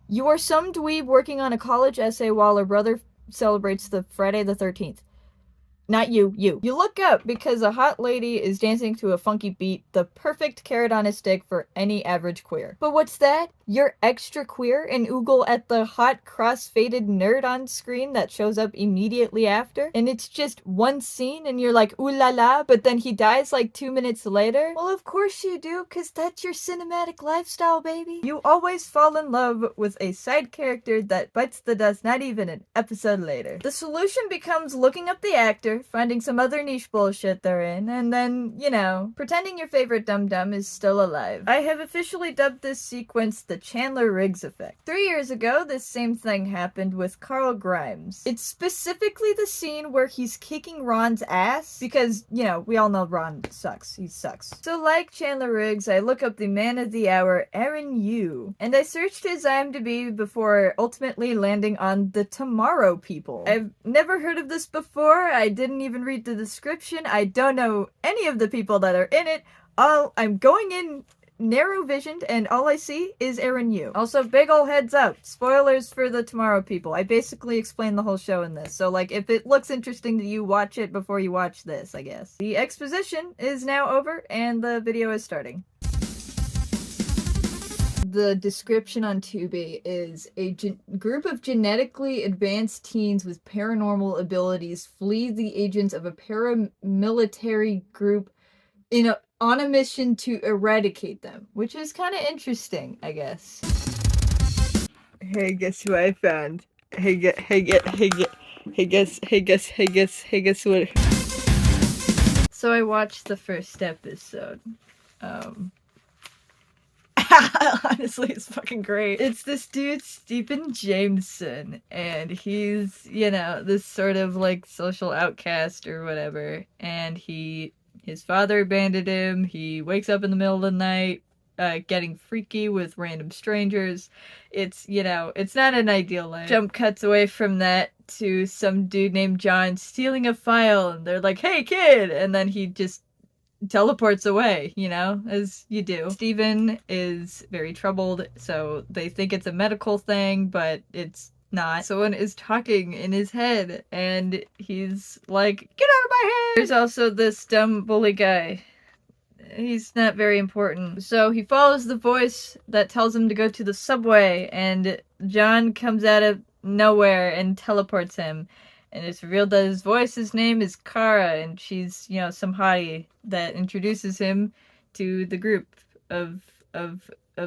You are some dweeb working on a college essay while her brother celebrates the Friday the 13th. Not you, you. You look up because a hot lady is dancing to a funky beat, the perfect carrot on a stick for any average queer. But what's that? You're extra queer and oogle at the hot cross-faded nerd on screen that shows up immediately after? And it's just one scene and you're like, ooh la la, but then he dies like 2 minutes later? Well, of course you do, cause that's your cinematic lifestyle, baby. You always fall in love with a side character that bites the dust not even an episode later. The solution becomes looking up the actor, finding some other niche bullshit they're in, and then, you know, pretending your favorite dum-dum is still alive. I have officially dubbed this sequence the Chandler Riggs effect. 3 years ago, this same thing happened with Carl Grimes. It's specifically the scene where he's kicking Ron's ass, because, you know, we all know Ron sucks. He sucks. So like Chandler Riggs, I look up the man of the hour, Aaron Yu, and I searched his IMDb before ultimately landing on the Tomorrow People. I've never heard of this before. I didn't even read the description. I don't know any of the people that are in it. I'm going in narrow visioned and all I see is Aaron Yu. Also, big ol' heads up. Spoilers for the Tomorrow People. I basically explained the whole show in this. So like if it looks interesting to you, watch it before you watch this, I guess. The exposition is now over and the video is starting. The description on Tubi is a group of genetically advanced teens with paranormal abilities flee the agents of a paramilitary group on a mission to eradicate them, which is kind of interesting, I guess. Hey, guess who I found? Hey, guess what? So I watched the first episode. Honestly, it's fucking great. It's this dude, Stephen Jameson, and he's, you know, this sort of like social outcast or whatever, and his father abandoned him. He wakes up in the middle of the night, getting freaky with random strangers. It's, you know, it's not an ideal life. Jump cuts away from that to some dude named John stealing a file, and they're like, hey kid, and then he just teleports away, you know, as you do. Steven is very troubled, so they think it's a medical thing, but it's not. Someone is talking in his head, and he's like, get out of my head! There's also this dumb bully guy. He's not very important. So he follows the voice that tells him to go to the subway, and John comes out of nowhere and teleports him. And it's revealed that his voice's name is Kara, and she's, you know, some hottie that introduces him to the group of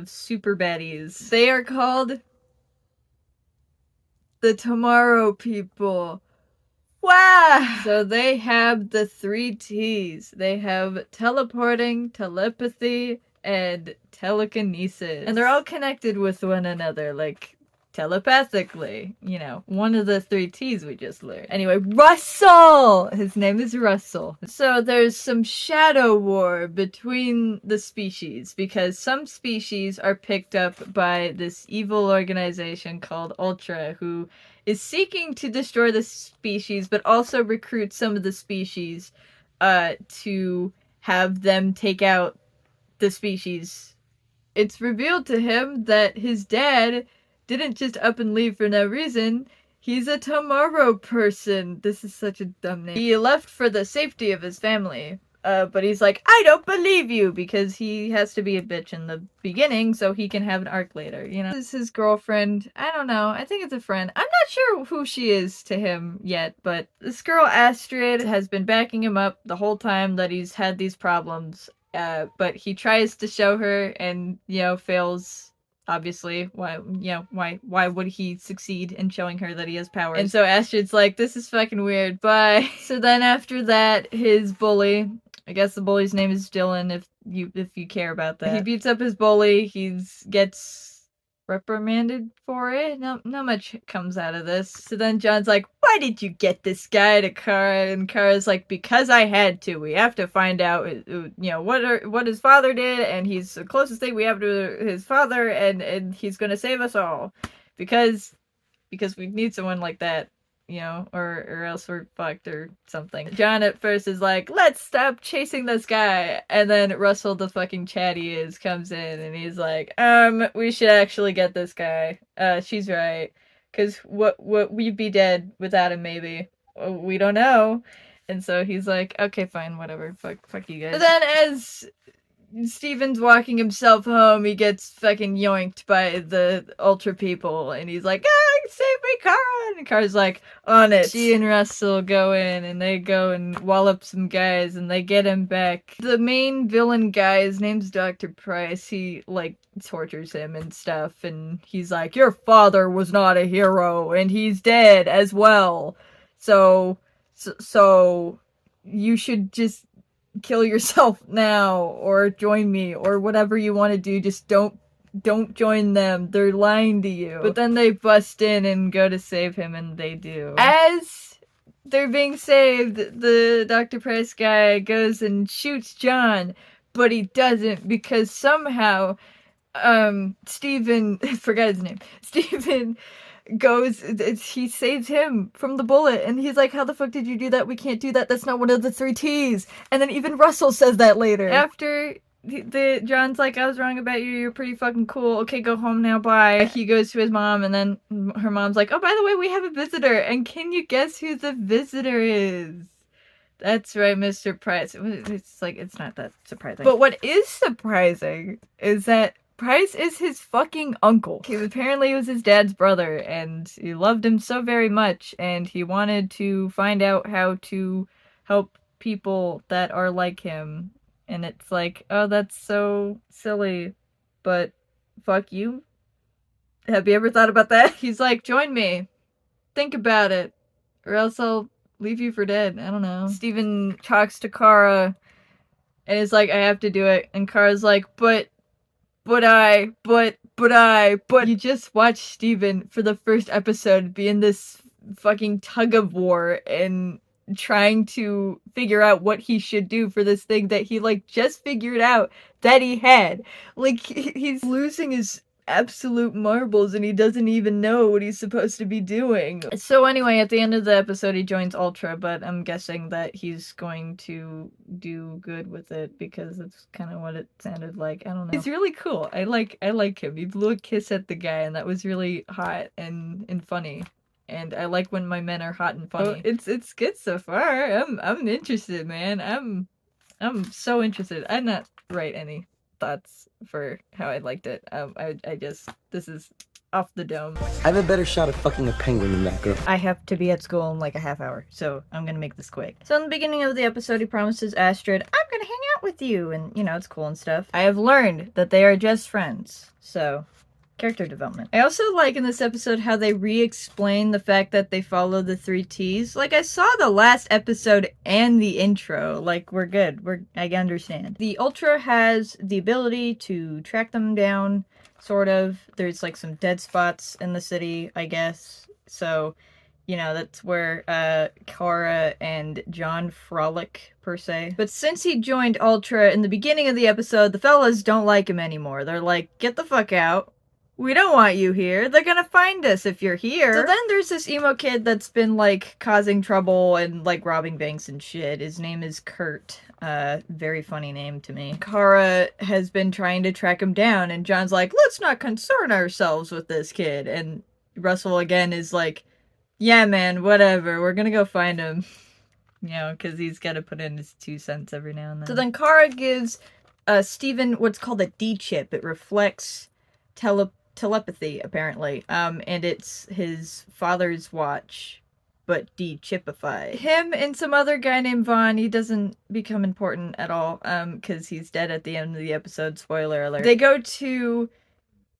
super baddies. They are called the Tomorrow People. Wow! So they have the 3 T's. They have teleporting, telepathy, and telekinesis. And they're all connected with one another, like telepathically, you know, one of the 3 T's we just learned. Anyway, Russell! His name is Russell. So there's some shadow war between the species because some species are picked up by this evil organization called Ultra who is seeking to destroy the species but also recruit some of the species to have them take out the species. It's revealed to him that his dad didn't just up and leave for no reason. He's a tomorrow person. This is such a dumb name. He left for the safety of his family. But he's like, I don't believe you, because he has to be a bitch in the beginning so he can have an arc later, you know? This is his girlfriend. I don't know. I think it's a friend. I'm not sure who she is to him yet, but this girl, Astrid, has been backing him up the whole time that he's had these problems. But he tries to show her and, you know, fails. Obviously, why would he succeed in showing her that he has powers? And so Astrid's like, this is fucking weird, bye. So then after that, his bully, I guess the bully's name is Dylan if you care about that. He beats up his bully, gets reprimanded for it. Not much comes out of this. So then John's like, why did you get this guy to Kara? And Kara's like, because I had to. We have to find out, you know, what his father did, and he's the closest thing we have to his father, and he's gonna save us all. Because we need someone like that. or else we're fucked or something. John at first is like, let's stop chasing this guy. And then Russell, the fucking chatty comes in and he's like, we should actually get this guy. She's right. Cause what we'd be dead without him, maybe. We don't know. And so he's like, okay, fine, whatever. Fuck you guys. But then as Steven's walking himself home, he gets fucking yoinked by the Ultra people, and he's like, save me, Kara! And Kara's like, on it. She and Russell go in, and they go and wallop some guys, and they get him back. The main villain guy, his name's Dr. Price, he, tortures him and stuff, and he's like, your father was not a hero, and he's dead as well. So you should just kill yourself now or join me or whatever you want to do. Just don't join them. They're lying to you. But then they bust in and go to save him, and they do. As they're being saved, the Dr. Price guy goes and shoots John, but he doesn't because somehow Steven forgot his name. Steven he saves him from the bullet, and he's like, how the fuck did you do that? We can't do that. That's not one of the 3 T's. And then even Russell says that later. After John's like, I was wrong about you. You're pretty fucking cool. Okay, go home now. Bye. He goes to his mom, and then her mom's like, oh, by the way, we have a visitor. And can you guess who the visitor is? That's right, Mr. Price. It's not that surprising. But what is surprising is that Price is his fucking uncle. Apparently he was his dad's brother, and he loved him so very much, and he wanted to find out how to help people that are like him. And it's like, oh, that's so silly, but fuck you. Have you ever thought about that? He's like, join me. Think about it, or else I'll leave you for dead. I don't know. Steven talks to Kara, and is like, I have to do it. And Kara's like, but you just watched Steven for the first episode be in this fucking tug of war and trying to figure out what he should do for this thing that he just figured out that he had. He's losing his absolute marbles and he doesn't even know what he's supposed to be doing. So anyway, at the end of the episode he joins Ultra, but I'm guessing that he's going to do good with it because that's kind of what it sounded like. I don't know. He's really cool. I like him. He blew a kiss at the guy and that was really hot and funny. And I like when my men are hot and funny. Oh, it's good so far. I'm interested, man. I'm so interested. I'm not write any thoughts for how I liked it. This is off the dome. I have a better shot at fucking a penguin than that girl. I have to be at school in like a half hour, so I'm gonna make this quick. So in the beginning of the episode, he promises Astrid, I'm gonna hang out with you, and it's cool and stuff. I have learned that they are just friends, so character development. I also like in this episode how they re-explain the fact that they follow the 3 T's. I saw the last episode and the intro. We're good. I understand. The Ultra has the ability to track them down, sort of. There's some dead spots in the city, I guess. So, that's where Kara and John frolic, per se. But since he joined Ultra in the beginning of the episode, the fellas don't like him anymore. They're like, get the fuck out. We don't want you here. They're gonna find us if you're here. So then there's this emo kid that's been, causing trouble and, robbing banks and shit. His name is Kurt. Very funny name to me. Kara has been trying to track him down, and John's like, let's not concern ourselves with this kid. And Russell, again, is like, yeah, man, whatever. We're gonna go find him. Because he's gotta put in his 2 cents every now and then. So then Kara gives Steven what's called a D-chip. It reflects telepathy, apparently, and it's his father's watch, but de-chipified. Him and some other guy named Vaughn, he doesn't become important at all, because he's dead at the end of the episode, spoiler alert. They go to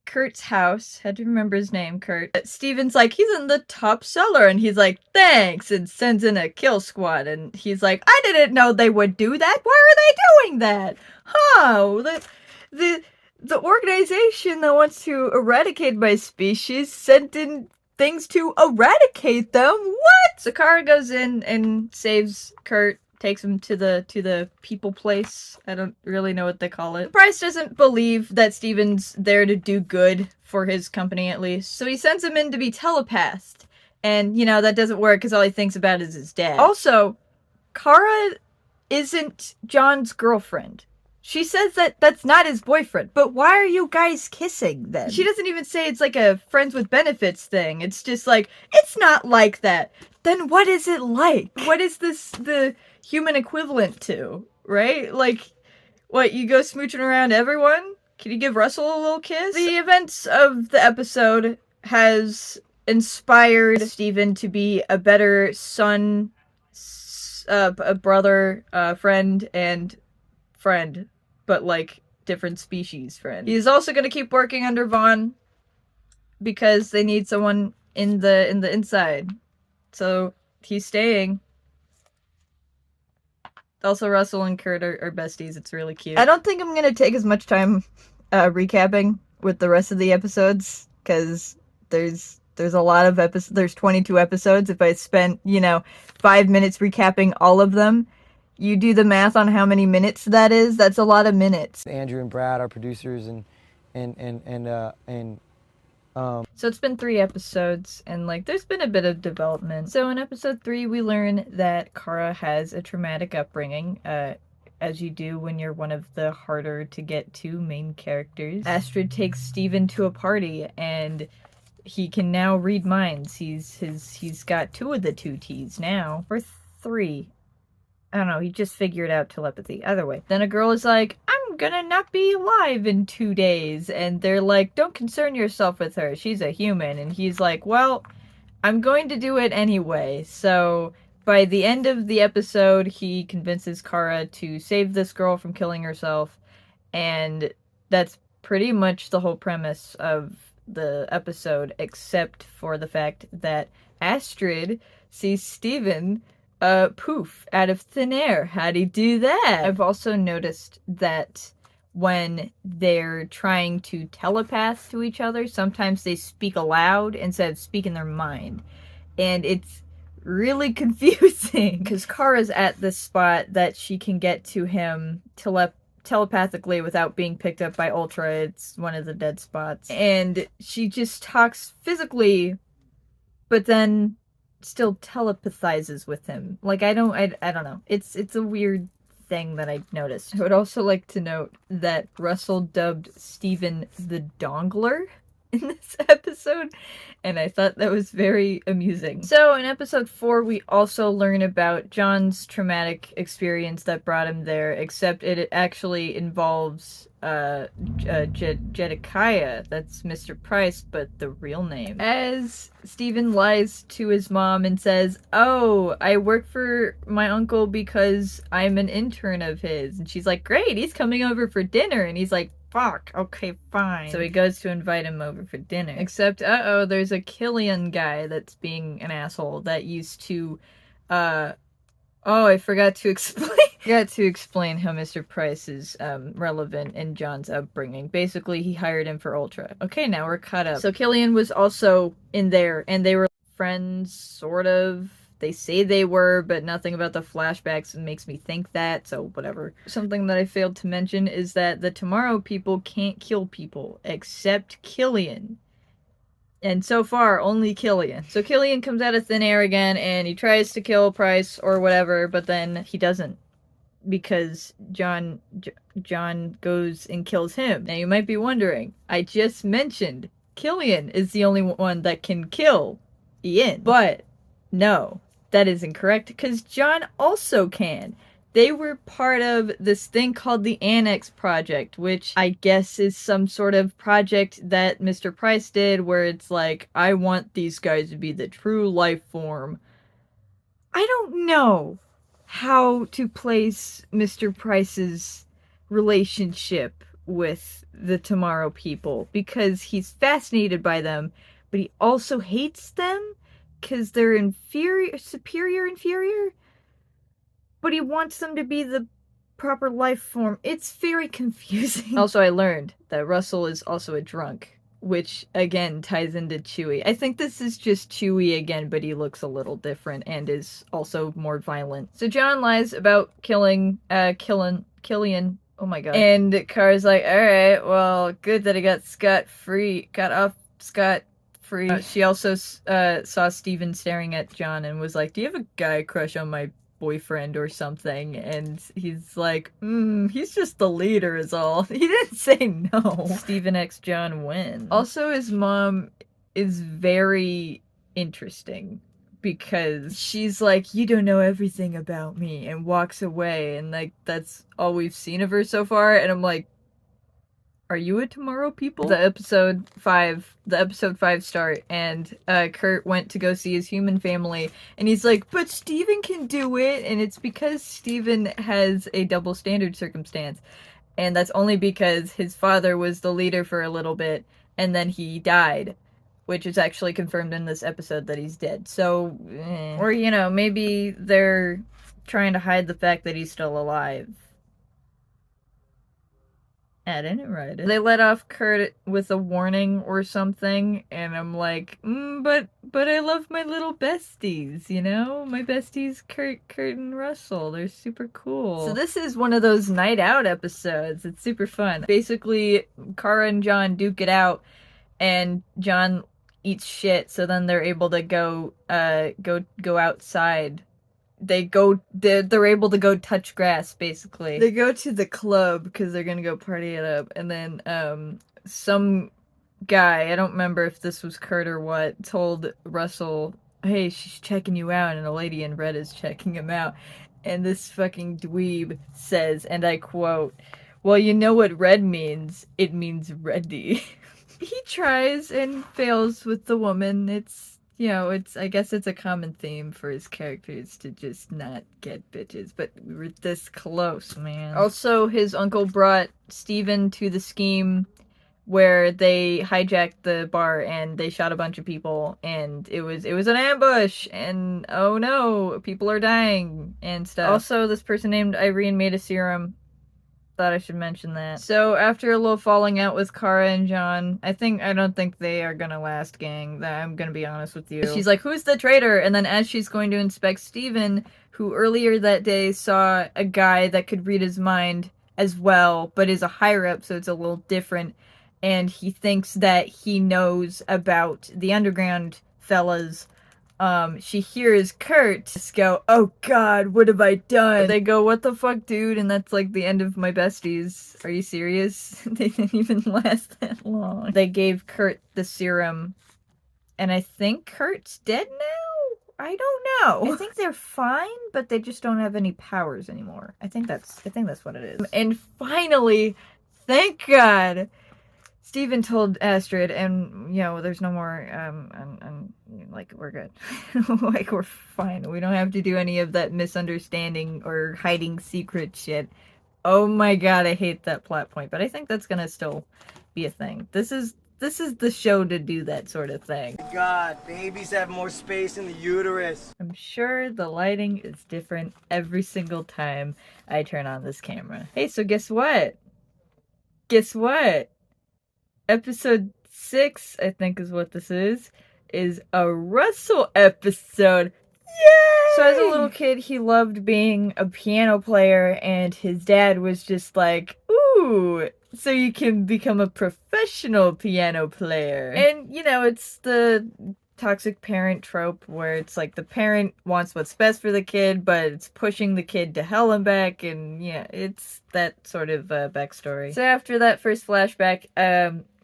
Kurt's house, had to remember his name, Kurt. Steven's like, he's in the top cellar, and he's like, thanks, and sends in a kill squad, and he's like, I didn't know they would do that, why are they doing that? The organization that wants to eradicate my species sent in things to eradicate them? What? So Kara goes in and saves Kurt, takes him to the people place. I don't really know what they call it. Price doesn't believe that Steven's there to do good for his company, at least. So he sends him in to be telepathed. And, that doesn't work because all he thinks about is his dad. Also, Kara isn't John's girlfriend. She says that that's not his boyfriend. But why are you guys kissing then? She doesn't even say it's like a friends with benefits thing. It's just like, it's not like that. Then what is it like? What is this the human equivalent to, right? Like, what, you go smooching around everyone? Can you give Russell a little kiss? The events of the episode has inspired Steven to be a better son, a brother, friend, but like different species friend. He's also gonna keep working under Vaughn because they need someone in the inside. So he's staying. Also, Russell and Kurt are besties. It's really cute. I don't think I'm gonna take as much time recapping with the rest of the episodes because there's a lot of episodes. There's 22 episodes. If I spent 5 minutes recapping all of them, you do the math on how many minutes that is. That's a lot of minutes. Andrew and Brad, our producers, So it's been 3 episodes, and there's been a bit of development. So in episode 3, we learn that Kara has a traumatic upbringing, as you do when you're one of the harder to get to main characters. Astrid takes Steven to a party, and he can now read minds. He's got 2 of the 2 T's now, or 3. I don't know, he just figured out telepathy. Either way. Then a girl is like, I'm gonna not be alive in 2 days. And they're like, don't concern yourself with her. She's a human. And he's like, well, I'm going to do it anyway. So by the end of the episode, he convinces Kara to save this girl from killing herself. And that's pretty much the whole premise of the episode, except for the fact that Astrid sees Steven poof out of thin air. How'd he do that? I've also noticed that when they're trying to telepath to each other, sometimes they speak aloud instead of speaking their mind. And it's really confusing because Kara's at this spot that she can get to him telepathically without being picked up by Ultra. It's one of the dead spots. And she just talks physically, but then still telepathizes with him. I don't know. It's a weird thing that I noticed. I would also like to note that Russell dubbed Steven the Dongler in this episode, and I thought that was very amusing. So in episode 4, we also learn about John's traumatic experience that brought him there, except it actually involves Jedediah. That's Mr. Price, but the real name. As Steven lies to his mom and says, oh, I work for my uncle because I'm an intern of his. And she's like, great, he's coming over for dinner. And he's like, fuck, okay, fine. So he goes to invite him over for dinner. Except, there's a Killian guy that's being an asshole that used to, I forgot to explain how Mr. Price is relevant in John's upbringing. Basically, he hired him for Ultra. Okay, now we're caught up. So Killian was also in there, and they were friends, sort of. They say they were, but nothing about the flashbacks makes me think that, so whatever. Something that I failed to mention is that the Tomorrow People can't kill people, except Killian. And so far, only Killian. So Killian comes out of thin air again, and he tries to kill Price or whatever, but then he doesn't. Because John goes and kills him. Now you might be wondering, I just mentioned Killian is the only one that can kill Ian. But no, that is incorrect, because John also can. They were part of this thing called the Annex Project, which I guess is some sort of project that Mr. Price did, where it's like, I want these guys to be the true life form. I don't know how to place Mr. Price's relationship with the Tomorrow People, because he's fascinated by them, but he also hates them because they're superior, but he wants them to be the proper life form. It's very confusing. Also, I learned that Russell is also a drunk, which again ties into Chewie. I think this is just Chewie again, but he looks a little different and is also more violent. So John lies about killing Killian. Oh my god. And Kara's like, alright, well, good that he got off scot free. She also saw Steven staring at John and was like, do you have a guy crush on my boyfriend or something? And he's like, he's just the leader is all. He didn't say no. Steven X John wins. Also, his mom is very interesting because she's like, you don't know everything about me, and walks away, and like that's all we've seen of her so far. And I'm like, are you a Tomorrow People? The episode 5 start, and Kurt went to go see his human family, and he's like, but Steven can do it, and it's because Steven has a double standard circumstance, and that's only because his father was the leader for a little bit, and then he died, which is actually confirmed in this episode that he's dead. So, or maybe they're trying to hide the fact that he's still alive. I didn't write it. They let off Kurt with a warning or something, and I'm like, but I love my little besties, My besties, Kurt and Russell. They're super cool. So this is one of those night out episodes. It's super fun. Basically, Kara and John duke it out, and John eats shit, so then they're able to go outside. They're able to go touch grass, basically. They go to the club because they're gonna go party it up, and then some guy, I don't remember if this was Kurt or what, told Russell, hey, she's checking you out, and a lady in red is checking him out. And this fucking dweeb says, and I quote, well, you know what red means? It means ready. He tries and fails with the woman. It's I guess it's a common theme for his characters to just not get bitches, but we were this close, man. Also, his uncle brought Steven to the scheme where they hijacked the bar and they shot a bunch of people, and it was an ambush, and oh no, people are dying and stuff. Also, this person named Irene made a serum. Thought I should mention that. So after a little falling out with Kara and John, I don't think they are gonna last, gang. I'm gonna be honest with you. She's like, who's the traitor? And then as she's going to inspect Steven, who earlier that day saw a guy that could read his mind as well, but is a higher up, so it's a little different, and he thinks that he knows about the underground fellas. She hears Kurt just go, oh god, what have I done? They go, what the fuck, dude? And that's like the end of my besties. Are you serious? They didn't even last that long. They gave Kurt the serum, and I think Kurt's dead now? I don't know. I think they're fine, but they just don't have any powers anymore. I think that's what it is. And finally, thank God, Steven told Astrid, and there's no more like, we're good. Like, we're fine. We don't have to do any of that misunderstanding or hiding secret shit. Oh my god, I hate that plot point, but I think that's gonna still be a thing. This is the show to do that sort of thing. God, babies have more space in the uterus. I'm sure the lighting is different every single time I turn on this camera. Hey, so guess what? Episode 6, I think is what this is a Russell episode. Yay! So as a little kid, he loved being a piano player, and his dad was just like, ooh, so you can become a professional piano player. And, it's the toxic parent trope where it's like the parent wants what's best for the kid, but it's pushing the kid to hell and back, and it's that sort of backstory. So after that first flashback,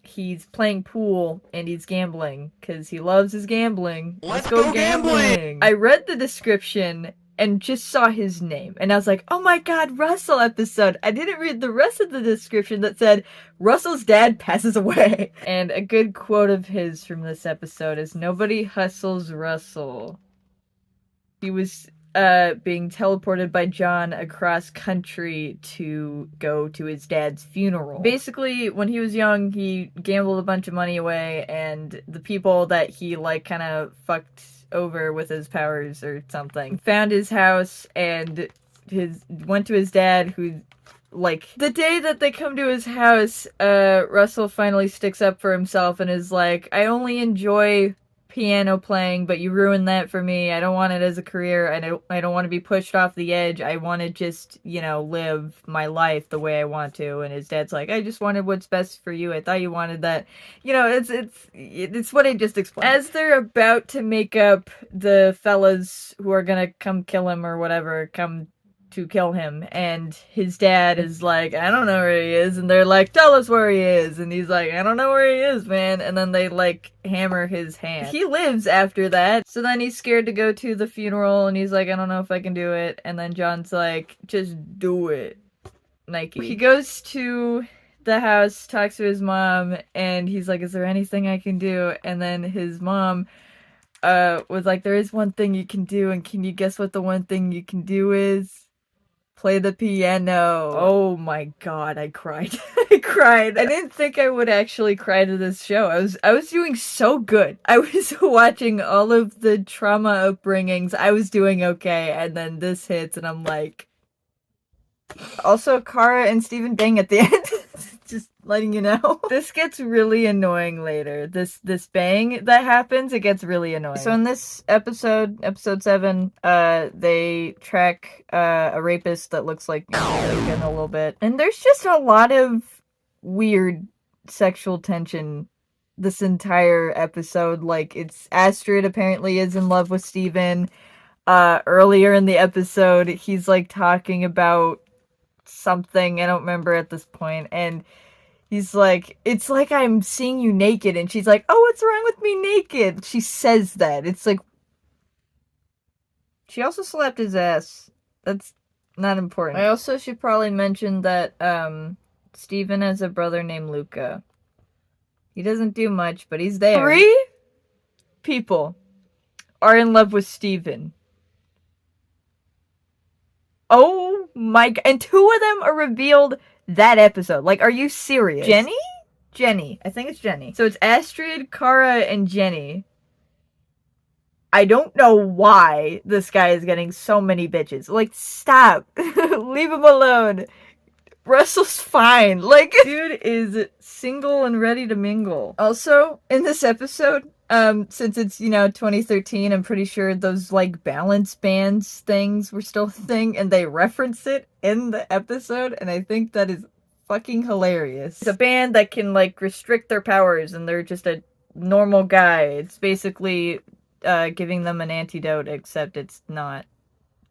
he's playing pool and he's gambling because he loves his gambling. Let's go gambling! I read the description and just saw his name, and I was like, oh my god, Russell episode! I didn't read the rest of the description that said, Russell's dad passes away. And a good quote of his from this episode is, nobody hustles Russell. He was being teleported by John across country to go to his dad's funeral. Basically, when he was young, he gambled a bunch of money away, and the people that he, kind of fucked over with his powers or something found his house and went to his dad, who, the day that they come to his house, Russell finally sticks up for himself and is like, I only enjoy piano playing, but you ruined that for me. I don't want it as a career. I don't want to be pushed off the edge. I want to just, live my life the way I want to. And his dad's like, I just wanted what's best for you. I thought you wanted that. It's what I just explained. As they're about to make up, the fellas who are gonna come kill him or whatever come to kill him, and his dad is like, I don't know where he is, and they're like, tell us where he is, and he's like, I don't know where he is, man, and then they like hammer his hand. He lives after that, so then he's scared to go to the funeral, and he's like, I don't know if I can do it, and then John's like, just do it, Nike. He goes to the house, talks to his mom, and he's like, is there anything I can do? And then his mom was like, there is one thing you can do, and can you guess what the one thing you can do is? Play the piano. Oh my god, I cried. I cried. I didn't think I would actually cry to this show. I was doing so good. I was watching all of the trauma upbringings. I was doing okay, and then this hits, and I'm like... Also, Kara and Stephen bang at the end. Just letting you know. This gets really annoying later. This bang that happens, it gets really annoying. So in this episode 7, they track a rapist that looks like Megan a little bit. And there's just a lot of weird sexual tension this entire episode. Like, it's Astrid apparently is in love with Steven. Earlier in the episode, he's like talking about something, I don't remember at this point, and he's like, it's like I'm seeing you naked, and she's like, oh, what's wrong with me naked? She says that. It's like, she also slapped his ass. That's not important. I also should probably mention that Steven has a brother named Luca. He doesn't do much, but he's there. 3 people are in love with Steven. Oh my god. And 2 of them are revealed that episode. Like, are you serious? Jenny. I think it's Jenny. So it's Astrid, Kara, and Jenny. I don't know why this guy is getting so many bitches. Like, stop. Leave him alone. Russell's fine. Like, dude is single and ready to mingle. Also, in this episode, since it's, 2013, I'm pretty sure those, like, balance bands things were still a thing, and they reference it in the episode, and I think that is fucking hilarious. It's a band that can, like, restrict their powers, and they're just a normal guy. It's basically, giving them an antidote, except it's not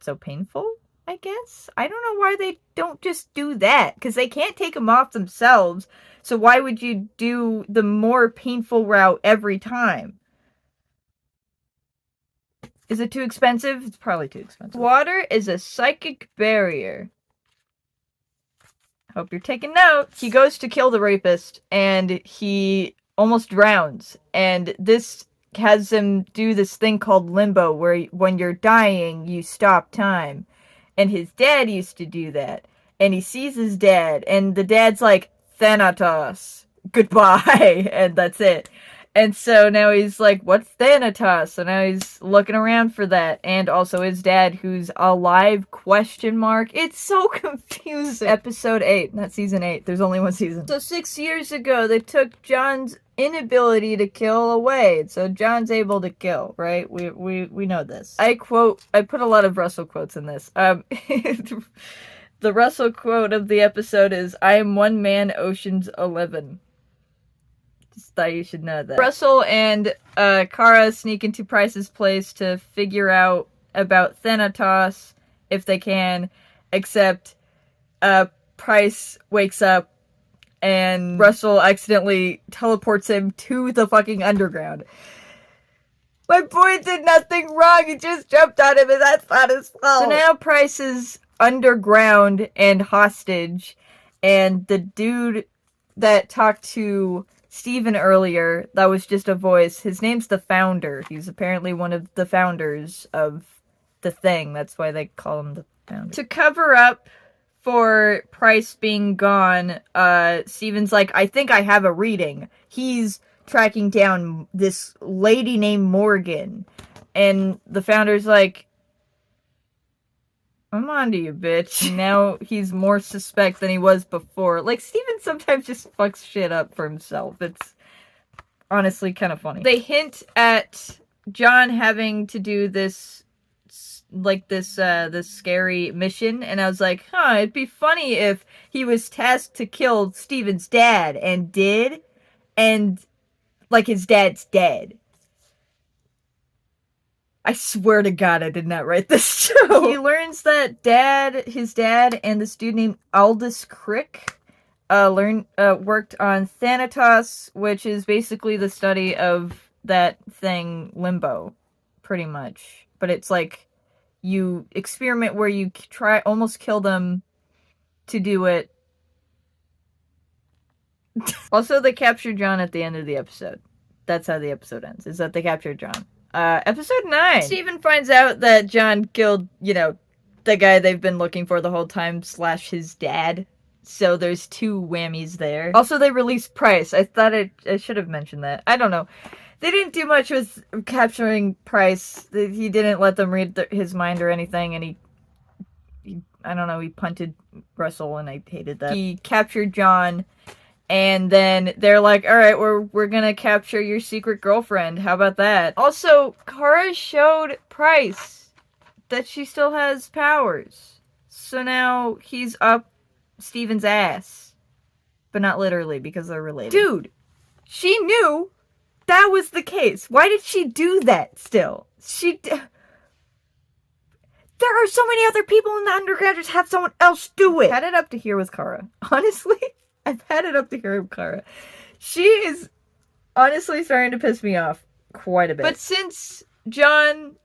so painful, I guess? I don't know why they don't just do that, because they can't take them off themselves, so why would you do the more painful route every time? Is it too expensive? It's probably too expensive. Water is a psychic barrier. Hope you're taking notes. He goes to kill the rapist, and he almost drowns, and this has him do this thing called limbo, where when you're dying, you stop time. And his dad used to do that. And he sees his dad, and the dad's like, Thanatos, goodbye, and that's it. And so now he's like, what's Thanatos? So now he's looking around for that. And also his dad, who's alive, ? It's so confusing. Episode 8, not season 8. There's only one season. So 6 years ago, they took John's inability to kill away. So John's able to kill, right? We know this. I put a lot of Russell quotes in this. The Russell quote of the episode is, I am one man, Ocean's 11. Just thought you should know that. Russell and Kara sneak into Price's place to figure out about Thanatos, if they can, except Price wakes up and Russell accidentally teleports him to the fucking underground. My boy did nothing wrong, he just jumped on him and that's not his fault. So now Price is underground and hostage, and the dude that talked to Steven earlier, that was just a voice, his name's the Founder. He's apparently one of the founders of the thing, that's why they call him the Founder. To cover up for Price being gone, Steven's like, I think I have a reading. He's tracking down this lady named Morgan. And the Founder's like, I'm onto you, bitch. Now he's more suspect than he was before. Like, Steven sometimes just fucks shit up for himself. honestly kind of funny. They hint at John having to do this this scary mission, and I was like, it'd be funny if he was tasked to kill Steven's dad and did, and like his dad's dead. I swear to God, I did not write this show. He learns that his dad, and this dude named Aldous Crick worked on Thanatos, which is basically the study of that thing, limbo, pretty much. But it's like you experiment where you almost kill them to do it. Also, they captured John at the end of the episode. That's how the episode ends, is that they captured John. Episode 9. Steven finds out that John killed, the guy they've been looking for the whole time, / his dad. So there's 2 whammies there. Also, they released Price. I thought I should have mentioned that. I don't know. They didn't do much with capturing Price. He didn't let them read his mind or anything, and he I don't know, he punted Russell, and I hated that. He captured John, and then they're like, alright, we're gonna capture your secret girlfriend. How about that? Also, Kara showed Price that she still has powers. So now he's up Steven's ass. But not literally, because they're related. Dude! She knew that was the case. Why did she do that still? There are so many other people in the undergrad, just have someone else do it. I've had it up to here with Kara. Honestly, I've had it up to here with Kara. She is honestly starting to piss me off quite a bit. But since John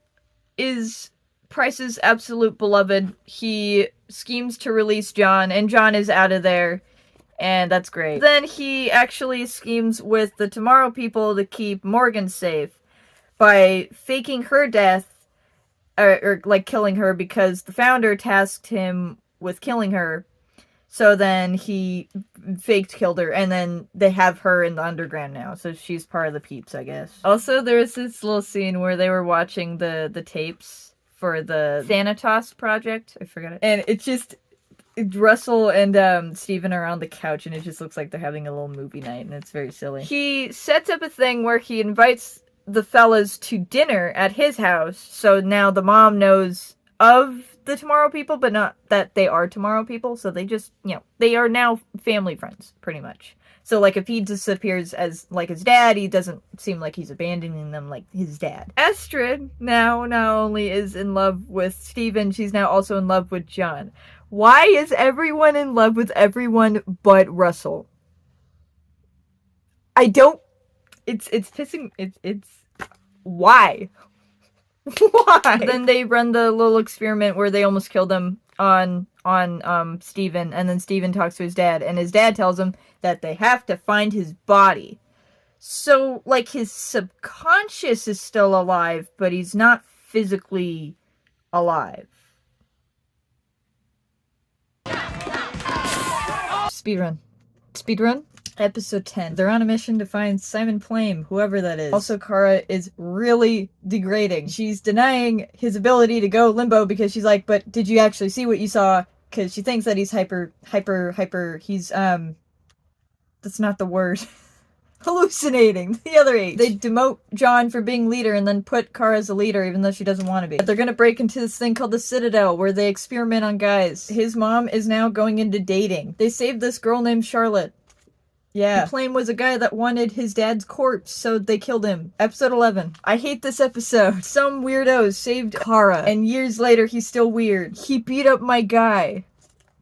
is Price's absolute beloved, he schemes to release John, and John is out of there, and that's great. Then he actually schemes with the Tomorrow People to keep Morgan safe by faking her death, or like killing her, because the founder tasked him with killing her. So then he killed her, and then they have her in the underground now, so she's part of the peeps, I guess. Also, there was this little scene where they were watching the tapes for the Thanatos project. I forgot it. And it's just Russell and Steven are on the couch, and it just looks like they're having a little movie night, and it's very silly. He sets up a thing where he invites the fellas to dinner at his house, so now the mom knows of the Tomorrow People, but not that they are Tomorrow People, so they just, they are now family friends, pretty much. So, like, if he disappears as, like, his dad, he doesn't seem like he's abandoning them like his dad. Astrid now not only is in love with Steven, she's now also in love with John. Why is everyone in love with everyone but Russell? I don't... It's pissing... It's... Why? Why? Then they run the little experiment where they almost killed him on Steven, and then Steven talks to his dad, and his dad tells him that they have to find his body. So, like, his subconscious is still alive, but he's not physically alive. Speedrun. Speedrun? Episode 10. They're on a mission to find Simon Plame, whoever that is. Also, Kara is really degrading. She's denying his ability to go limbo because she's like, but did you actually see what you saw? Because she thinks that he's he's, that's not the word. Hallucinating. The other 8. They demote John for being leader and then put Kara as a leader even though she doesn't want to be. They're gonna break into this thing called the Citadel where they experiment on guys. His mom is now going into dating. They saved this girl named Charlotte. Yeah. The Plame was a guy that wanted his dad's corpse, so they killed him. Episode 11. I hate this episode. Some weirdos saved Kara, and years later he's still weird. He beat up my guy.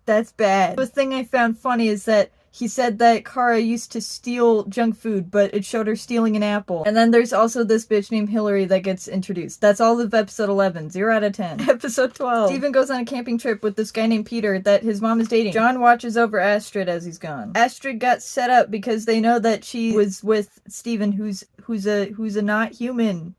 That's bad. The thing I found funny is that he said that Kara used to steal junk food, but it showed her stealing an apple. And then there's also this bitch named Hillary that gets introduced. That's all of episode 11. 0 out of 10. Episode 12. Steven goes on a camping trip with this guy named Peter that his mom is dating. John watches over Astrid as he's gone. Astrid got set up because they know that she was with Steven, who's a not human.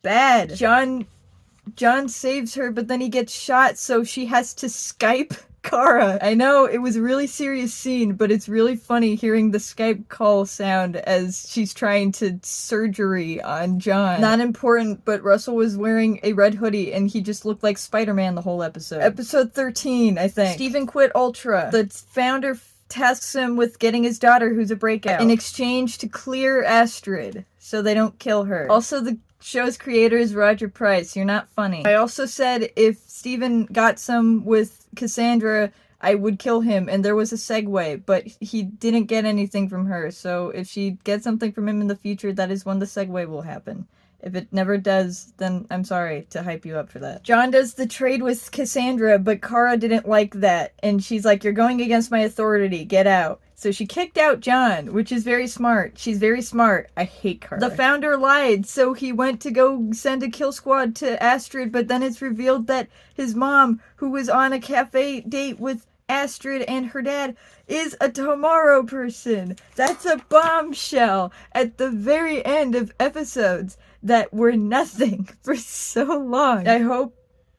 Bad. John saves her, but then he gets shot, so she has to Skype Kara. I know, it was a really serious scene, but it's really funny hearing the Skype call sound as she's trying to surgery on John. Not important, but Russell was wearing a red hoodie and he just looked like Spider-Man the whole episode. Episode 13, I think. Steven quit Ultra. The founder tasks him with getting his daughter, who's a breakout, in exchange to clear Astrid so they don't kill her. Also, the show's creator is Roger Price. You're not funny. I also said if Steven got some with Cassandra, I would kill him, and there was a segue, but he didn't get anything from her, so if she gets something from him in the future, that is when the segue will happen. If it never does, then I'm sorry to hype you up for that. John does the trade with Cassandra, but Kara didn't like that, and she's like, you're going against my authority, get out. So she kicked out John, which is very smart. She's very smart. I hate Kara. The founder lied, so he went to go send a kill squad to Astrid, but then it's revealed that his mom, who was on a cafe date with Astrid and her dad, is a Tomorrow person. That's a bombshell at the very end of episodes that were nothing for so long. I hope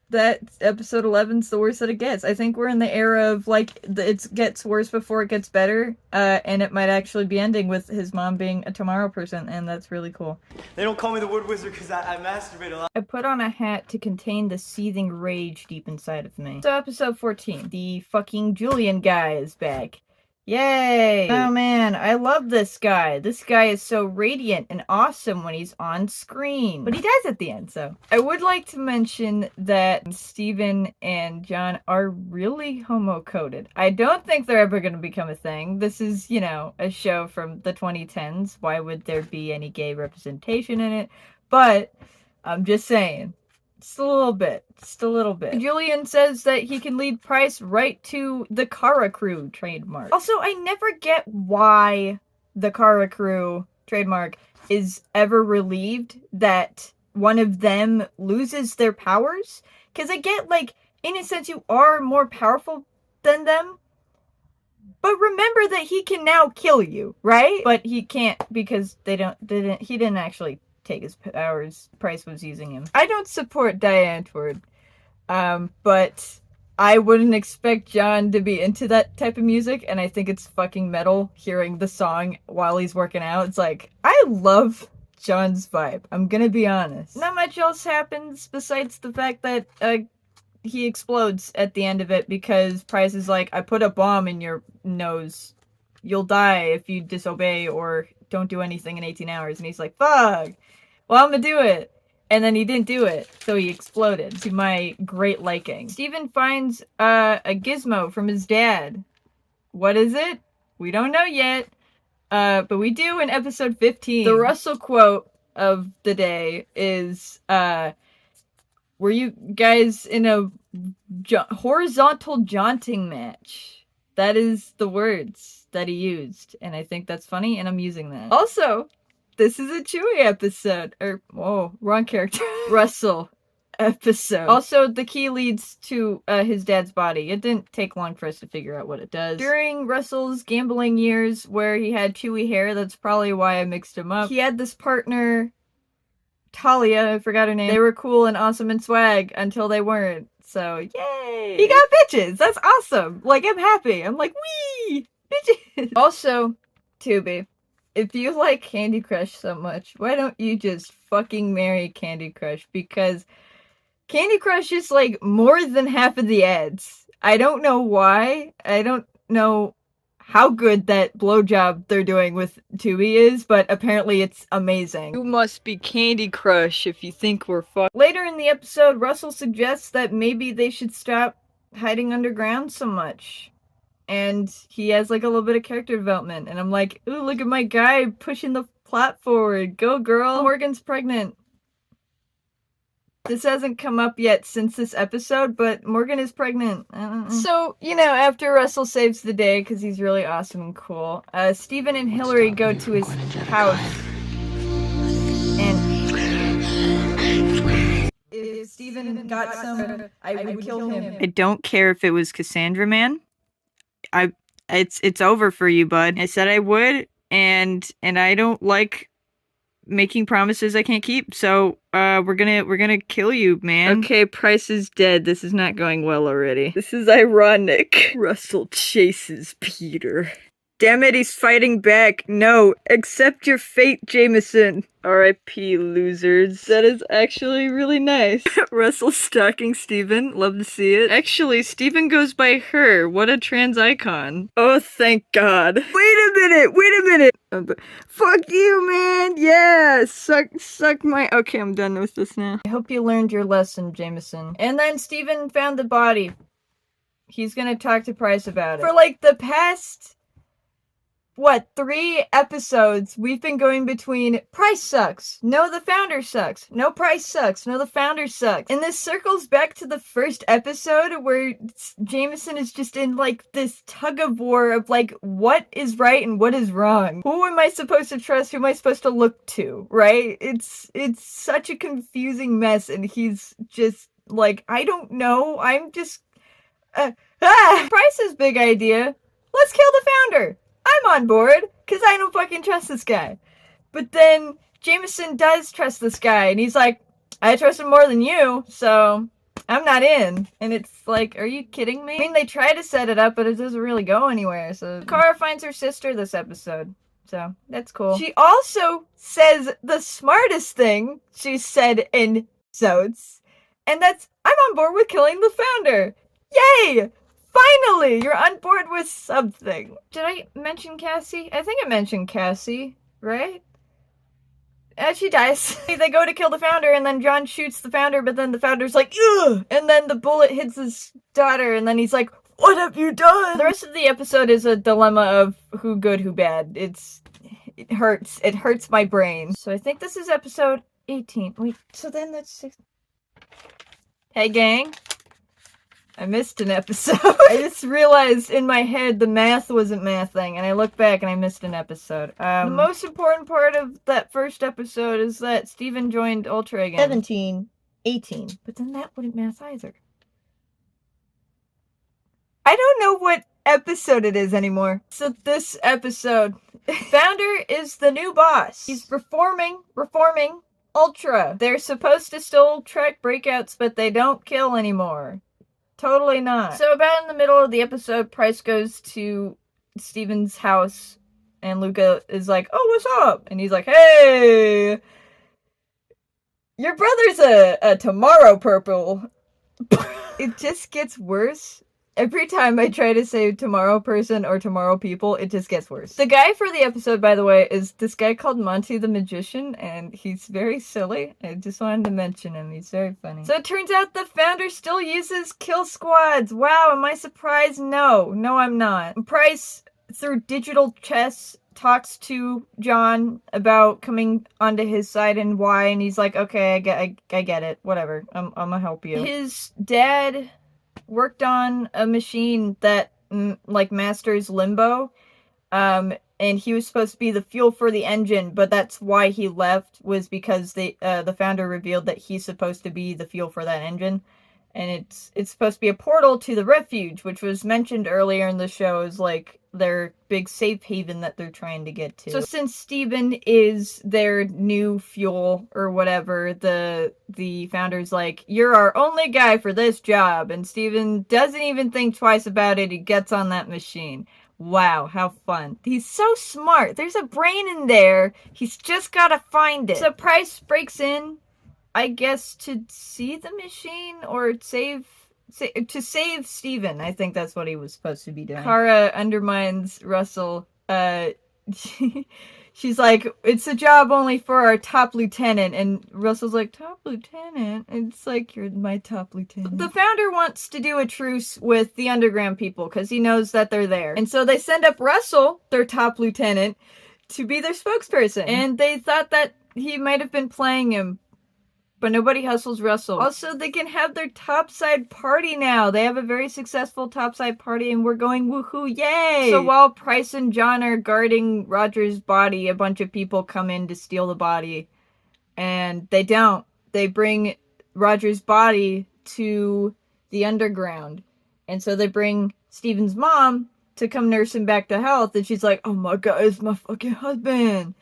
that episode 11's the worst that it gets. I think we're in the era of, like, it gets worse before it gets better, and it might actually be ending with his mom being a Tomorrow person, and that's really cool. They don't call me the Wood Wizard because I masturbate a lot. I put on a hat to contain the seething rage deep inside of me. So episode 14, the fucking Julian guy is back. Yay! Oh man, I love this guy. This guy is so radiant and awesome when he's on screen. But he dies at the end, so. I would like to mention that Steven and John are really homo-coded. I don't think they're ever gonna become a thing. This is, you know, a show from the 2010s. Why would there be any gay representation in it? But, I'm just saying. Just a little bit. Just a little bit. Julian says that he can lead Price right to the Kara Crew trademark. Also, I never get why the Kara Crew trademark is ever relieved that one of them loses their powers. Because I get, like, in a sense, you are more powerful than them. But remember that he can now kill you, right? But he can't because he didn't actually take his powers. Price was using him. I don't support Diane Tward, but I wouldn't expect John to be into that type of music, and I think it's fucking metal hearing the song while he's working out. It's like, I love John's vibe. I'm gonna be honest. Not much else happens besides the fact that he explodes at the end of it because Price is like, I put a bomb in your nose. You'll die if you disobey or don't do anything in 18 hours. And he's like, fuck! Well, I'm gonna do it. And then he didn't do it, so he exploded, to my great liking. Steven finds a gizmo from his dad. What is it? We don't know yet. But we do in episode 15. The Russell quote of the day is, were you guys in a horizontal jaunting match? That is the words that he used, and I think that's funny, and I'm using that. Also, this is a Chewie episode. Wrong character. Russell episode. Also, the key leads to his dad's body. It didn't take long for us to figure out what it does. During Russell's gambling years where he had Chewie hair, that's probably why I mixed him up. He had this partner, Talia, I forgot her name. They were cool and awesome and swag until they weren't. So, yay! He got bitches! That's awesome! Like, I'm happy. I'm like, wee! Bitches! Also, Tubi, if you like Candy Crush so much, why don't you just fucking marry Candy Crush? Because Candy Crush is, like, more than half of the ads. I don't know why. I don't know how good that blowjob they're doing with Tubi is, but apparently it's amazing. You must be Candy Crush if you think we're fucked. Later in the episode, Russell suggests that maybe they should stop hiding underground so much. And he has, like, a little bit of character development. And I'm like, ooh, look at my guy pushing the plot forward. Go, girl. Morgan's pregnant. This hasn't come up yet since this episode, but Morgan is pregnant. So, you know, after Russell saves the day, because he's really awesome and cool, Steven and Hillary go to his house. And if Steven got some, I would kill him. I don't care if it was Cassandra, man. It's over for you, bud. I said I would, and I don't like making promises I can't keep, so we're gonna kill you, man. Okay, Price is dead. This is not going well already. This is ironic. Russell chases Peter Damn it, he's fighting back. No, accept your fate, Jameson. R.I.P. losers. That is actually really nice. Russell stalking Steven. Love to see it. Actually, Steven goes by her. What a trans icon. Oh, thank God. Wait a minute. Fuck you, man. Yeah, suck my... Okay, I'm done with this now. I hope you learned your lesson, Jameson. And then Steven found the body. He's gonna talk to Price about it. For like the past... 3 episodes, we've been going between Price sucks, no the founder sucks, no Price sucks, no the founder sucks. And this circles back to the first episode where Jameson is just in like this tug of war of like what is right and what is wrong. Who am I supposed to trust? Who am I supposed to look to? Right? It's such a confusing mess, and he's just like, I don't know. I'm just Price's big idea. Let's kill the founder. I'm on board, because I don't fucking trust this guy. But then Jameson does trust this guy, and he's like, I trust him more than you, so I'm not in. And it's like, are you kidding me? I mean, they try to set it up, but it doesn't really go anywhere. So Kara finds her sister this episode, so that's cool. She also says the smartest thing she said in episodes, and that's, I'm on board with killing the founder. Yay! Finally! You're on board with something. Did I mention Cassie? I think I mentioned Cassie, right? She dies. They go to kill the founder, and then John shoots the founder, but then the founder's like, ugh! And then the bullet hits his daughter, and then he's like, what have you done? The rest of the episode is a dilemma of who good, who bad. It hurts. It hurts my brain. So I think this is episode 18. Wait, so then that's 6. Hey, gang. I missed an episode. I just realized in my head the math wasn't mathing, and I looked back and I missed an episode. The most important part of that first episode is that Steven joined Ultra again. 17, 18. But then that wouldn't math either. I don't know what episode it is anymore. So this episode, Founder is the new boss. He's reforming Ultra. They're supposed to still track breakouts, but they don't kill anymore. Totally not. So about in the middle of the episode, Price goes to Steven's house, and Luca is like, oh, what's up? And he's like, hey, your brother's a Tomorrow Purple. It just gets worse. Every time I try to say Tomorrow Person or Tomorrow People, it just gets worse. The guy for the episode, by the way, is this guy called Monty the Magician, and he's very silly. I just wanted to mention him. He's very funny. So it turns out the founder still uses kill squads. Wow, am I surprised? No. No, I'm not. Price, through digital chess, talks to John about coming onto his side and why, and he's like, okay, I get it. Whatever. I'm gonna help you. His dad worked on a machine that like masters limbo, and he was supposed to be the fuel for the engine, but that's why he left, was because the founder revealed that he's supposed to be the fuel for that engine, and it's supposed to be a portal to the refuge, which was mentioned earlier in the show as like their big safe haven that they're trying to get to. So since Steven is their new fuel or whatever, the founder's like, you're our only guy for this job, and Steven doesn't even think twice about it. He gets on that machine. Wow, how fun. He's so smart. There's a brain in there. He's just gotta find it. So Price breaks in, I guess, to see the machine or to save Steven. I think that's what he was supposed to be doing. Kara undermines Russell. She's like, it's a job only for our top lieutenant. And Russell's like, top lieutenant? It's like, you're my top lieutenant. The founder wants to do a truce with the underground people because he knows that they're there. And so they send up Russell, their top lieutenant, to be their spokesperson. And they thought that he might have been playing him, but nobody hustles Russell. Also, they can have their topside party now. They have a very successful topside party, and we're going woohoo, yay! So while Price and John are guarding Roger's body, a bunch of people come in to steal the body. And they don't. They bring Roger's body to the underground. And so they bring Steven's mom to come nurse him back to health. And she's like, oh my god, it's my fucking husband.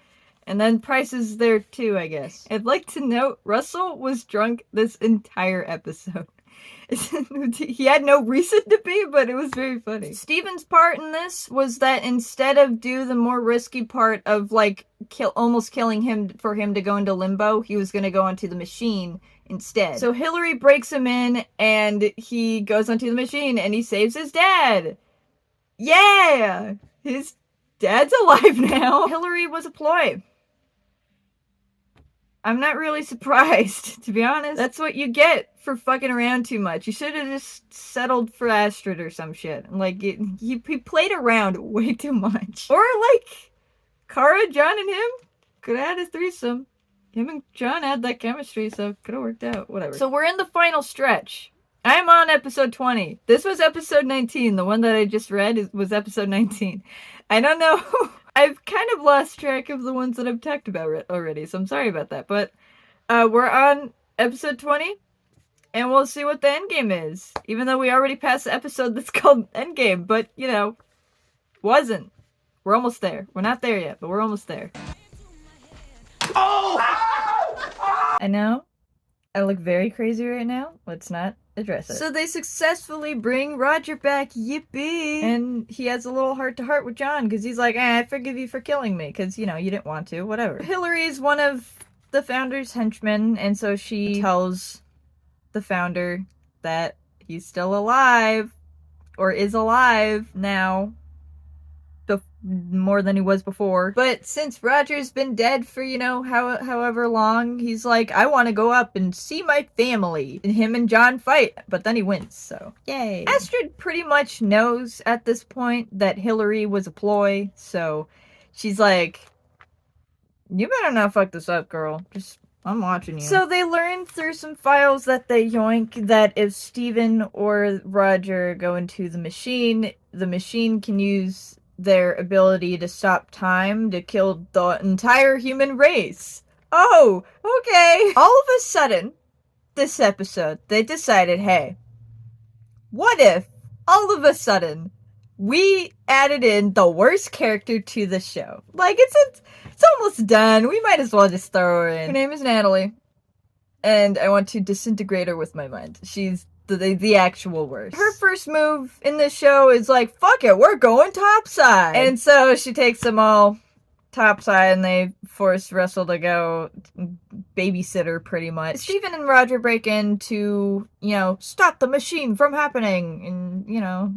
And then Price is there too, I guess. I'd like to note, Russell was drunk this entire episode. He had no reason to be, but it was very funny. Steven's part in this was that instead of do the more risky part of like almost killing him for him to go into limbo, he was going to go onto the machine instead. So Hillary breaks him in and he goes onto the machine and he saves his dad. Yeah! His dad's alive now. Hillary was a ploy. I'm not really surprised, to be honest. That's what you get for fucking around too much. You should have just settled for Astrid or some shit. Like, he played around way too much. Or, like, Kara, John, and him could have had a threesome. Him and John had that chemistry, so it could have worked out. Whatever. So we're in the final stretch. I'm on episode 20. This was episode 19. The one that I just read was episode 19. I don't know. I've kind of lost track of the ones that I've talked about already, so I'm sorry about that. But we're on episode 20, and we'll see what the endgame is. Even though we already passed the episode that's called Endgame, but, you know, wasn't. We're almost there. We're not there yet, but we're almost there. Oh! I know. I look very crazy right now. Let's not address it. So they successfully bring Roger back, yippee! And he has a little heart-to-heart with John, because he's like, I forgive you for killing me, because, you know, you didn't want to, whatever. Hillary's one of the Founder's henchmen, and so she tells the Founder that he's still alive, or is alive now, more than he was before. But since Roger's been dead for, you know, however long, he's like, I want to go up and see my family. And him and John fight, but then he wins, so yay. Astrid pretty much knows at this point that Hillary was a ploy, so she's like, you better not fuck this up, girl. Just, I'm watching you. So they learn through some files that they yoink that if Steven or Roger go into the machine can use their ability to stop time to kill the entire human race. Oh, okay. All of a sudden, this episode, they decided, hey, what if all of a sudden we added in the worst character to the show? Like, it's almost done. We might as well just throw her in. Her name is Natalie, and I want to disintegrate her with my mind. She's the actual worst. Her first move in this show is like, fuck it, we're going topside. And so she takes them all topside and they force Russell to go babysitter pretty much. Steven and Roger break in to, you know, stop the machine from happening. And, you know,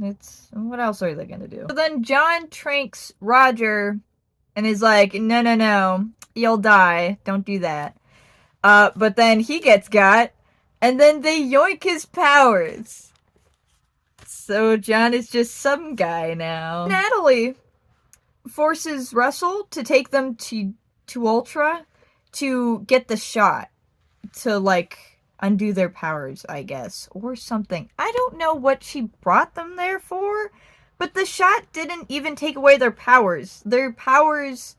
what else are they gonna do? So then John tranks Roger and is like, no, you'll die. Don't do that. But then he gets got. And then they yoink his powers. So John is just some guy now. Natalie forces Russell to take them to Ultra to get the shot. To, like, undo their powers, I guess. Or something. I don't know what she brought them there for. But the shot didn't even take away their powers. Their powers...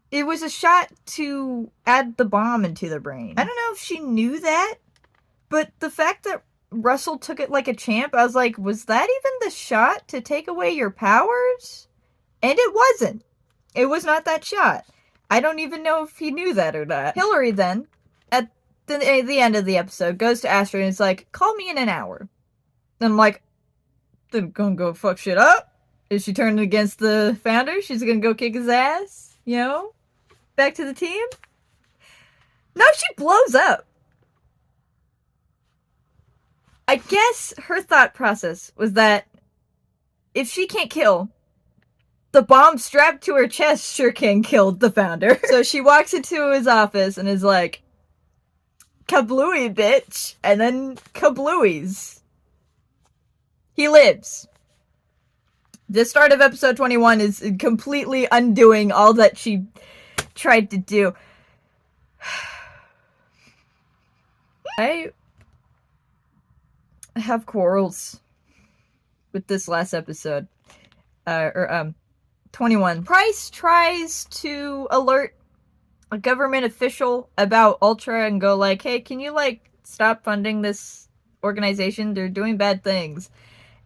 It was a shot to add the bomb into their brain. I don't know if she knew that. But the fact that Russell took it like a champ, I was like, was that even the shot to take away your powers? And it wasn't. It was not that shot. I don't even know if he knew that or not. Hillary then, at the end of the episode, goes to Astrid and is like, call me in an hour. And I'm like, then gonna go fuck shit up? Is she turning against the Founder? She's gonna go kick his ass? You know? Back to the team? No, she blows up. I guess her thought process was that if she can't kill, the bomb strapped to her chest sure can kill the Founder. So she walks into his office and is like, kablooey, bitch. And then kablooies. He lives. The start of episode 21 is completely undoing all that she tried to do. I have quarrels with this last episode. 21. Price tries to alert a government official about Ultra and go like, hey, can you, like, stop funding this organization? They're doing bad things.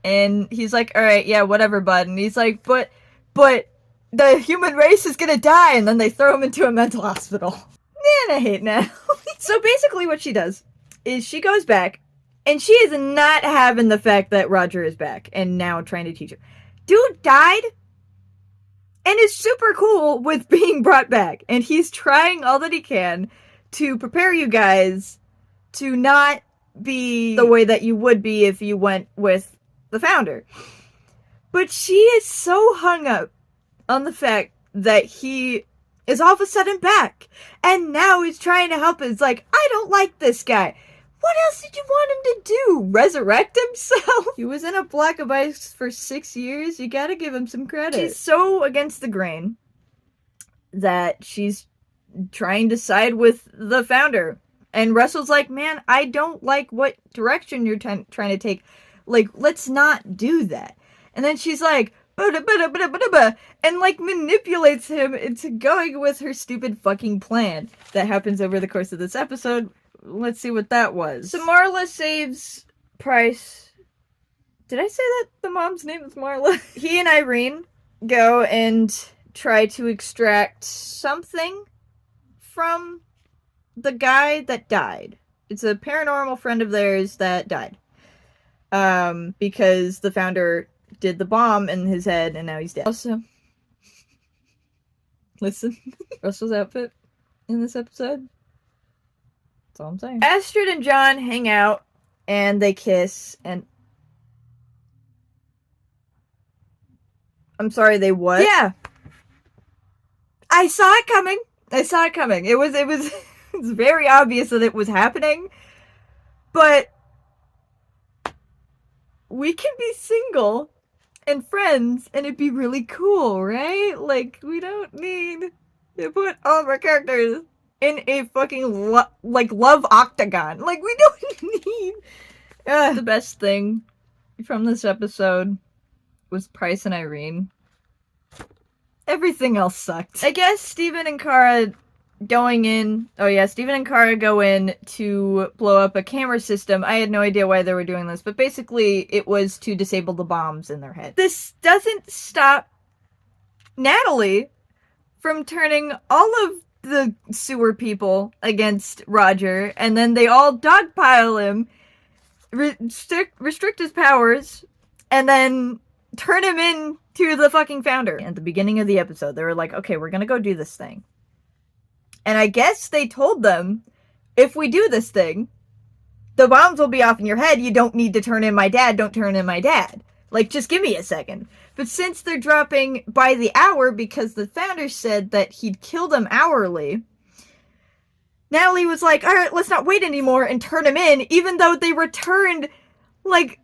And he's like, alright, yeah, whatever, bud. And he's like, but the human race is gonna die. And then they throw him into a mental hospital. Man, I hate now. So basically what she does is she goes back And she is not having the fact that Roger is back and now trying to teach her. Dude died and is super cool with being brought back. And he's trying all that he can to prepare you guys to not be the way that you would be if you went with the founder. But she is so hung up on the fact that he is all of a sudden back. And now he's trying to help us. It's like, I don't like this guy. What else did you want him to do? Resurrect himself? He was in a block of ice for 6 years. You gotta give him some credit. She's so against the grain that she's trying to side with the founder. And Russel's like, man, I don't like what direction you're trying to take. Like, let's not do that. And then she's like, and like manipulates him into going with her stupid fucking plan that happens over the course of this episode. Let's see what that was. So Marla saves Price. Did I say that the mom's name is Marla? He and Irene go and try to extract something from the guy that died. It's a paranormal friend of theirs that died. Because the founder did the bomb in his head and now he's dead. Also, listen, Russell's outfit in this episode. That's all I'm saying. Astrid and John hang out and they kiss and I'm sorry, they what? Yeah. I saw it coming. It was it's very obvious that it was happening. But we can be single and friends and it'd be really cool, right? Like, we don't need to put all of our characters in a fucking love octagon. Like, we don't need the best thing from this episode was Price and Irene. Everything else sucked. I guess Steven and Kara go in to blow up a camera system. I had no idea why they were doing this, but basically it was to disable the bombs in their head. This doesn't stop Natalie from turning all of the sewer people against Roger, and then they all dogpile him, restrict his powers, and then turn him into the fucking founder. At the beginning of the episode, they were like, okay, we're gonna go do this thing. And I guess they told them, if we do this thing, the bombs will be off in your head. You don't need to turn in my dad. Don't turn in my dad. Like, just give me a second. But since they're dropping by the hour because the founder said that he'd kill them hourly, Natalie was like, all right, let's not wait anymore and turn him in, even though they returned, like,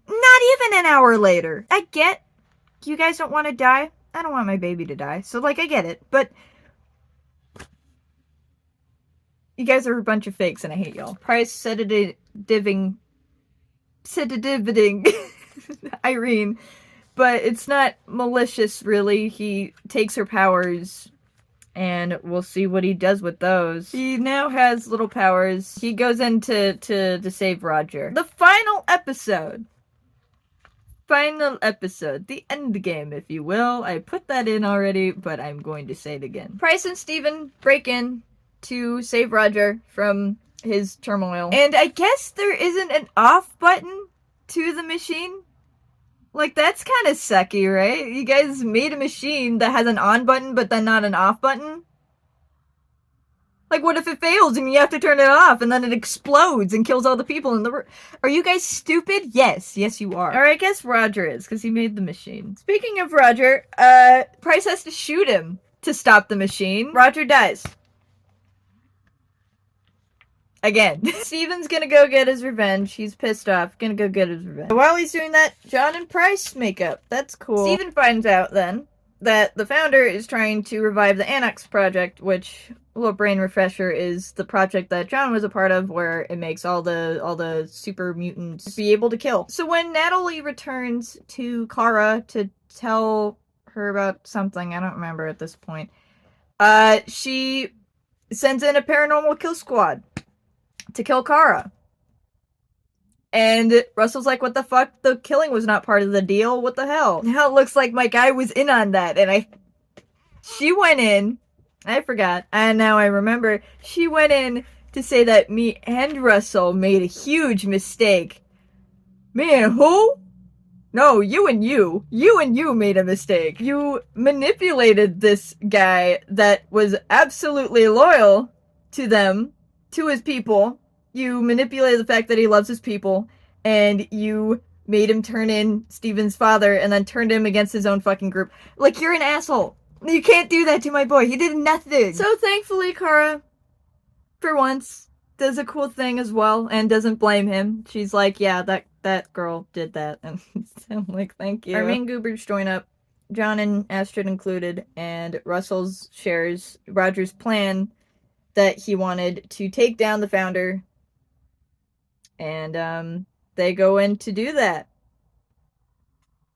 not even an hour later. I get you guys don't want to die. I don't want my baby to die. So, like, I get it. But you guys are a bunch of fakes and I hate y'all. Price sedativating Irene, but it's not malicious, really. He takes her powers, and we'll see what he does with those. He now has little powers. He goes in to save Roger. The final episode, the end game, if you will. I put that in already, but I'm going to say it again. Price and Steven break in to save Roger from his turmoil. And I guess there isn't an off button to the machine. Like, that's kind of sucky, right? You guys made a machine that has an on button, but then not an off button? Like, what if it fails and you have to turn it off and then it explodes and kills all the people in the room? Are you guys stupid? Yes. Yes, you are. Or I guess Roger is, because he made the machine. Speaking of Roger, Price has to shoot him to stop the machine. Roger dies. Again. Steven's gonna go get his revenge. He's pissed off. Gonna go get his revenge. While he's doing that, John and Price make up. That's cool. Steven finds out, then, that the founder is trying to revive the Annex project, which, a little brain refresher, is the project that John was a part of, where it makes all the super mutants be able to kill. So when Natalie returns to Kara to tell her about something, I don't remember at this point, she sends in a paranormal kill squad to kill Kara. And Russell's like, what the fuck? The killing was not part of the deal. What the hell? Now it looks like my guy was in on that. And she went in. I forgot. And now I remember. She went in to say that me and Russell made a huge mistake. Me and who? No, you and you. You and you made a mistake. You manipulated this guy that was absolutely loyal to them, to his people. You manipulated the fact that he loves his people, and you made him turn in Steven's father and then turned him against his own fucking group. Like, you're an asshole. You can't do that to my boy. He did nothing. So thankfully, Kara, for once, does a cool thing as well and doesn't blame him. She's like, yeah, that girl did that. And I'm like, thank you. Our main goobers join up, John and Astrid included, and Russell shares Roger's plan that he wanted to take down the founder. And they go in to do that.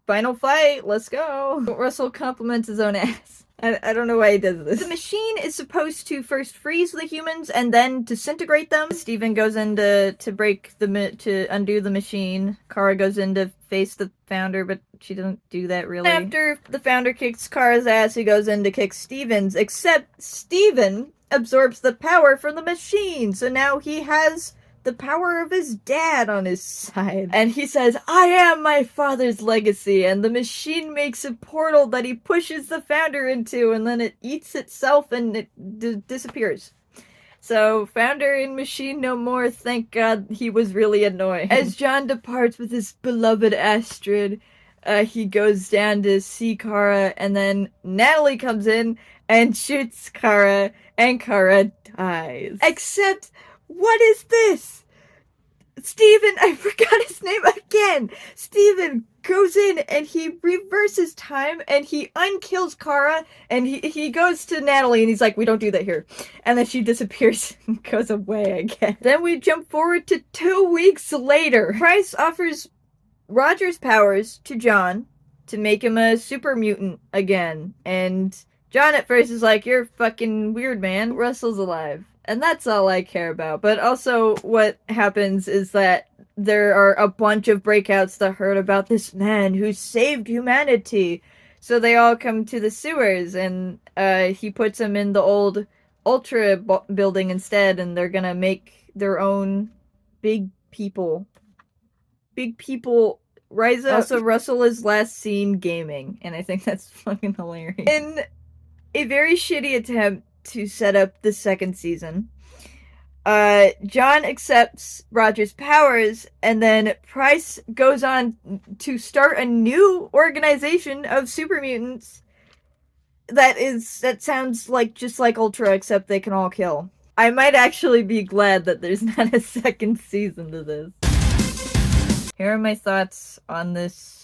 Final fight, let's go. Russell compliments his own ass. I don't know why he does this. The machine is supposed to first freeze the humans and then disintegrate them. Steven goes in to undo the machine. Kara goes in to face the founder, but she doesn't do that really. After the founder kicks Kara's ass, he goes in to kick Steven's, except Steven absorbs the power from the machine, so now he has the power of his dad on his side. And he says, I am my father's legacy, and the machine makes a portal that he pushes the founder into, and then it eats itself and it disappears. So, founder and machine no more, thank God. He was really annoying. As John departs with his beloved Astrid, he goes down to see Kara, and then Natalie comes in and shoots Kara, and Kara dies. Except, what is this? Steven, I forgot his name again. Steven goes in and he reverses time and he unkills Kara, and he goes to Natalie and he's like, we don't do that here. And then she disappears and goes away again. Then we jump forward to 2 weeks later. Price offers Roger's powers to John to make him a super mutant again. And John at first is like, you're fucking weird, man. Russell's alive. And that's all I care about. But also what happens is that there are a bunch of breakouts that heard about this man who saved humanity. So they all come to the sewers, and he puts them in the old Ultra building instead, and they're gonna make their own big people. Big people rise up. Also, Russell is last seen gaming, and I think that's fucking hilarious. In a very shitty attempt to set up the second season, John accepts Roger's powers, and then Price goes on to start a new organization of super mutants that sounds like just like Ultra, except they can all kill. I might actually be glad that there's not a second season to this. Here are my thoughts on this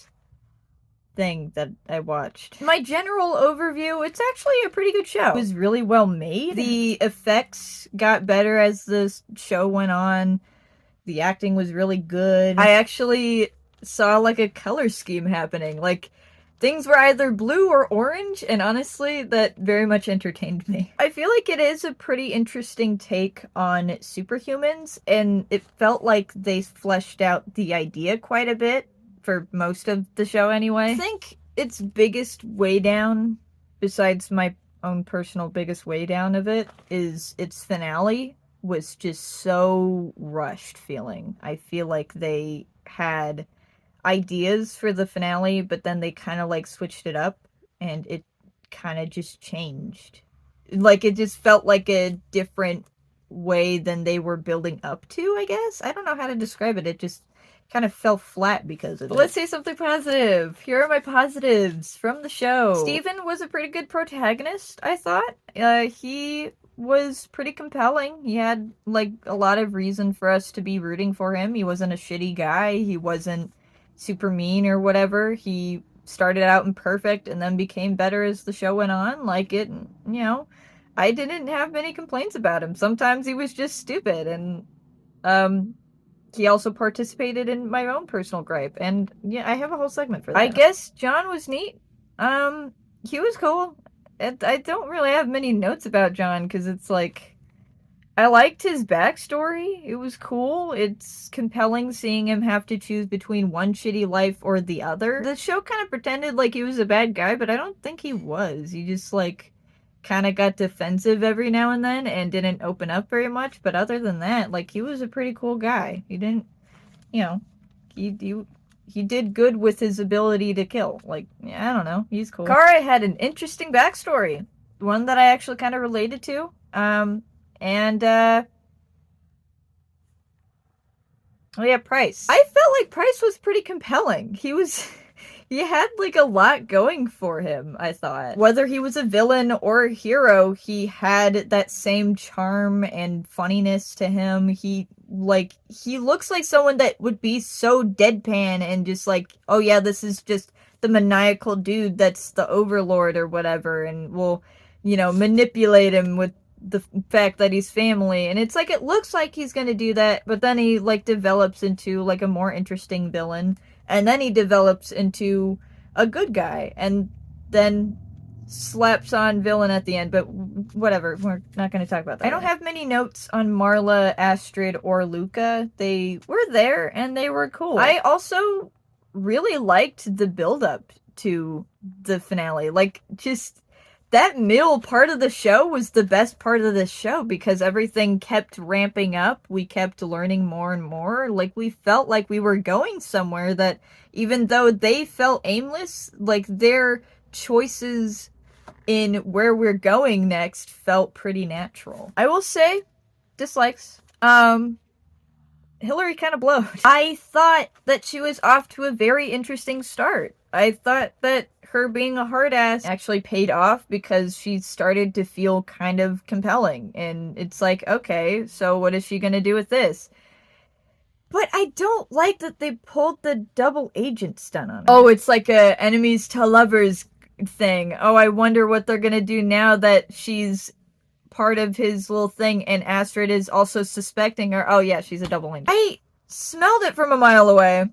thing that I watched. My general overview, it's actually a pretty good show. It was really well made. The effects got better as the show went on. The acting was really good. I actually saw like a color scheme happening. Like, things were either blue or orange, and honestly, that very much entertained me. I feel like it is a pretty interesting take on superhumans, and it felt like they fleshed out the idea quite a bit for most of the show anyway. I think its biggest way down, besides my own personal biggest way down of it, is its finale was just so rushed feeling. I feel like they had ideas for the finale, but then they kind of like switched it up, and it kind of just changed. Like, it just felt like a different way than they were building up to, I guess. I don't know how to describe it. It just kind of fell flat because of it. Let's say something positive. Here are my positives from the show. Steven was a pretty good protagonist, I thought. He was pretty compelling. He had, like, a lot of reason for us to be rooting for him. He wasn't a shitty guy. He wasn't super mean or whatever. He started out imperfect and then became better as the show went on. Like, it, you know, I didn't have many complaints about him. Sometimes he was just stupid, and, he also participated in my own personal gripe, and yeah, I have a whole segment for that. I guess John was neat. He was cool. I don't really have many notes about John, because it's like, I liked his backstory. It was cool. It's compelling seeing him have to choose between one shitty life or the other. The show kind of pretended like he was a bad guy, but I don't think he was. He just, like, kind of got defensive every now and then and didn't open up very much. But other than that, like, he was a pretty cool guy. He didn't, you know, he did good with his ability to kill. Like, yeah, I don't know. He's cool. Kara had an interesting backstory. One that I actually kind of related to. Oh yeah, Price. I felt like Price was pretty compelling. He had like a lot going for him, I thought. Whether he was a villain or a hero, he had that same charm and funniness to him. He looks like someone that would be so deadpan and just like, oh yeah, this is just the maniacal dude that's the overlord or whatever, and will, manipulate him with the fact that he's family. And it's like, it looks like he's gonna do that, but then he like develops into like a more interesting villain, and then he develops into a good guy, and then slaps on villain at the end. But whatever, we're not going to talk about that. I don't have many notes on Marla, Astrid, or Luca. They were there and they were cool. I also really liked the build-up to the finale. Like, just that middle part of the show was the best part of the show, because everything kept ramping up. We kept learning more and more. Like, we felt like we were going somewhere that, even though they felt aimless, like, their choices in where we're going next felt pretty natural. I will say, dislikes. Hillary kind of blowed. I thought that she was off to a very interesting start. I thought that her being a hard ass actually paid off, because she started to feel kind of compelling. And it's like, okay, so what is she gonna do with this? But I don't like that they pulled the double agent stunt on her. Oh, it's like a enemies to lovers thing. Oh, I wonder what they're gonna do now that she's part of his little thing and Astrid is also suspecting her. Oh yeah, she's a double agent. I smelled it from a mile away.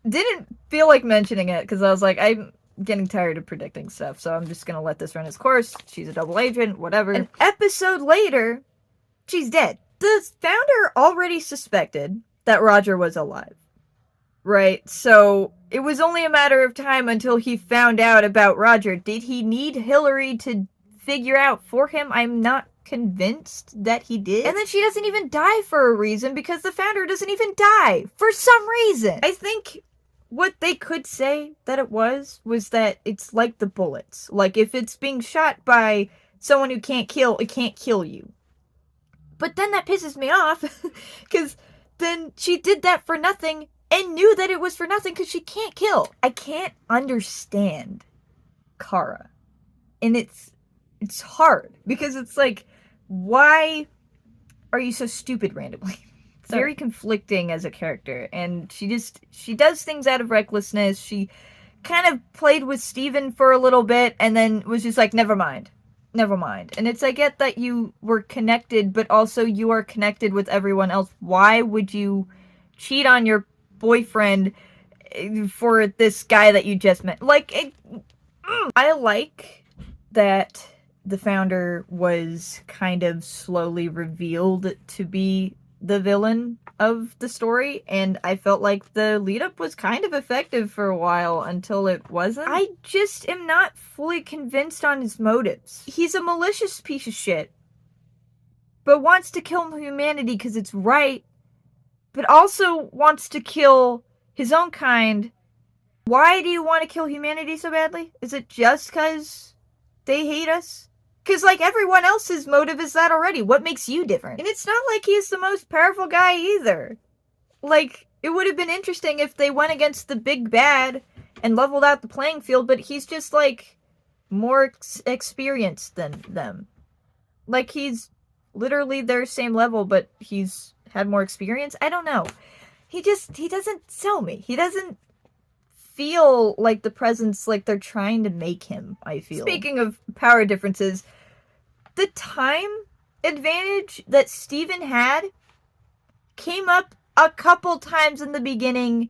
Didn't feel like mentioning it, because I was like, I'm getting tired of predicting stuff, so I'm just gonna let this run its course. She's a double agent, whatever. An episode later, she's dead. The founder already suspected that Roger was alive, right? So it was only a matter of time until he found out about Roger. Did he need Hillary to figure out for him? I'm not convinced that he did. And then she doesn't even die for a reason, because the founder doesn't even die for some reason. I think what they could say that it was that it's like the bullets. Like, if it's being shot by someone who can't kill, it can't kill you. But then that pisses me off, because then she did that for nothing and knew that it was for nothing, because she can't kill. I can't understand Kara. And it's hard, because it's like, why are you so stupid randomly? It's very conflicting as a character, and she does things out of recklessness. She kind of played with Steven for a little bit, and then was just like, never mind. And it's, I get that you were connected, but also you are connected with everyone else. Why would you cheat on your boyfriend for this guy that you just met? Like, I like that the founder was kind of slowly revealed to be the villain of the story, and I felt like the lead up was kind of effective for a while until it wasn't. I just am not fully convinced on his motives. He's a malicious piece of shit, but wants to kill humanity because it's right, but also wants to kill his own kind. Why do you want to kill humanity so badly? Is it just because they hate us? Because, like, everyone else's motive is that already. What makes you different? And it's not like he's the most powerful guy either. Like, it would have been interesting if they went against the big bad and leveled out the playing field, but he's just, like, more experienced than them. Like, he's literally their same level, but he's had more experience. I don't know. He doesn't sell me. He doesn't feel like the presence like they're trying to make him, I feel. Speaking of power differences, the time advantage that Steven had came up a couple times in the beginning,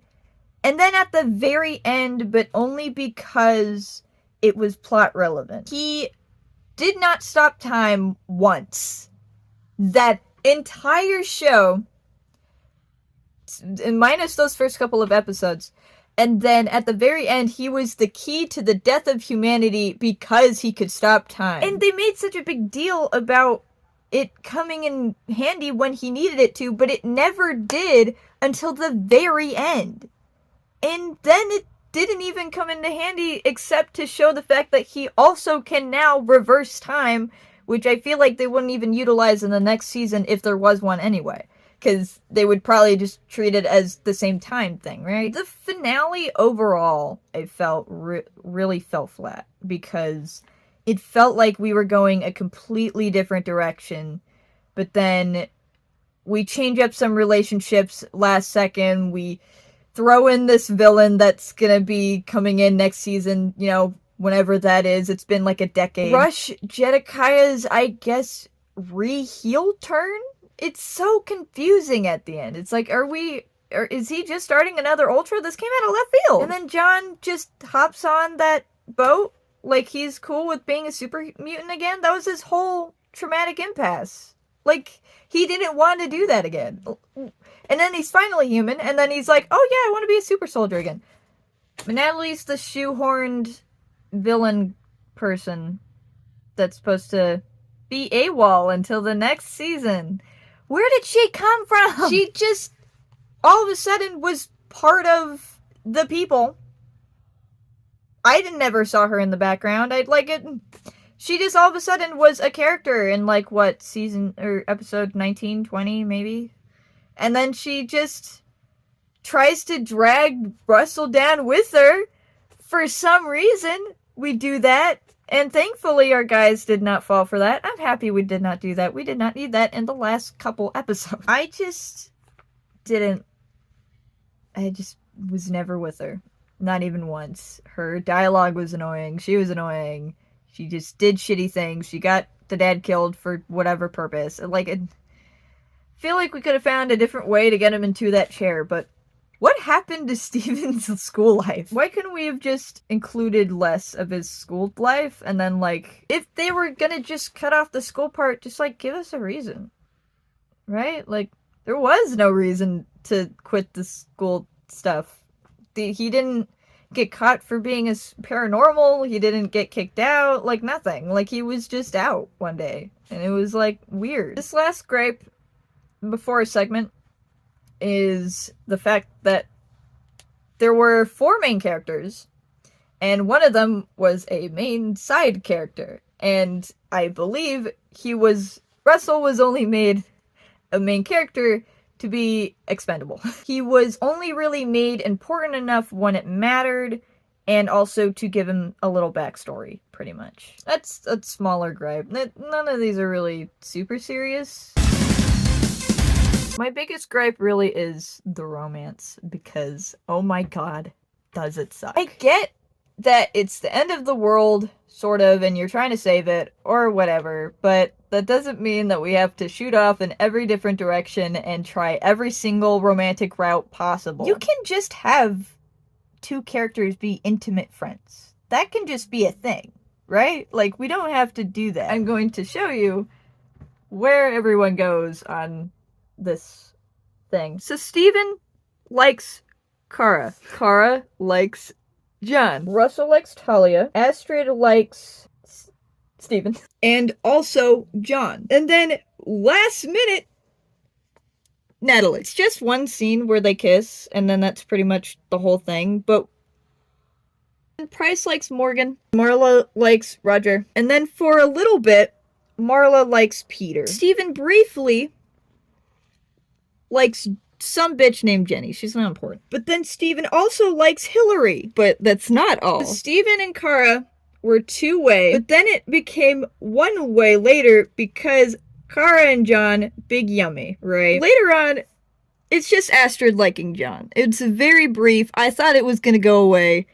and then at the very end, but only because it was plot relevant. He did not stop time once. That entire show, minus those first couple of episodes, And then at the very end, he was the key to the death of humanity because he could stop time. And they made such a big deal about it coming in handy when he needed it to, but it never did until the very end. And then it didn't even come into handy except to show the fact that he also can now reverse time, which I feel like they wouldn't even utilize in the next season if there was one anyway. Because they would probably just treat it as the same time thing, right? The finale overall, I felt really fell flat. Because it felt like we were going a completely different direction. But then we change up some relationships last second. We throw in this villain that's gonna be coming in next season, you know, whenever that is. It's been like a decade. Rush Jedediah's, I guess, re-heel turn? It's so confusing at the end. It's like, is he just starting another Ultra? This came out of left field. And then John just hops on that boat like he's cool with being a super mutant again. That was his whole traumatic impasse. Like, he didn't want to do that again. And then he's finally human, and then he's like, oh yeah, I want to be a super soldier again. But Natalie's the shoehorned villain person that's supposed to be AWOL until the next season. Where did she come from? She just all of a sudden was part of the people. I never saw her in the background. She just all of a sudden was a character in like what season or episode 19, 20 maybe. And then she just tries to drag Russell down with her for some reason. We do that. And thankfully, our guys did not fall for that. I'm happy we did not do that. We did not need that in the last couple episodes. I just was never with her. Not even once. Her dialogue was annoying. She was annoying. She just did shitty things. She got the dad killed for whatever purpose. I feel like we could have found a different way to get him into that chair, but what happened to Steven's school life? Why couldn't we have just included less of his school life? And then, like, if they were gonna just cut off the school part, just, like, give us a reason. Right? Like, there was no reason to quit the school stuff. He didn't get caught for being a paranormal. He didn't get kicked out. Like, nothing. Like, he was just out one day. And it was, like, weird. This last gripe before a segment is the fact that there were 4 main characters, and one of them was a main side character. And I believe Russell was only made a main character to be expendable. He was only really made important enough when it mattered, and also to give him a little backstory, pretty much. That's a smaller gripe. None of these are really super serious. My biggest gripe really is the romance, because, oh my god, does it suck. I get that it's the end of the world, sort of, and you're trying to save it, or whatever, but that doesn't mean that we have to shoot off in every different direction and try every single romantic route possible. You can just have 2 characters be intimate friends. That can just be a thing, right? Like, we don't have to do that. I'm going to show you where everyone goes on this thing. So Steven likes Kara. Kara likes John. Russell likes Talia. Astrid likes Steven. And also John. And then last minute, Natalie. It's just one scene where they kiss, and then that's pretty much the whole thing. But Price likes Morgan. Marla likes Roger. And then for a little bit, Marla likes Peter. Steven briefly likes some bitch named Jenny. She's not important. But then Steven also likes Hillary. But that's not all. Steven and Kara were 2-way. But then it became 1-way later because Kara and John, big yummy, right? Later on, it's just Astrid liking John. It's very brief. I thought it was gonna go away.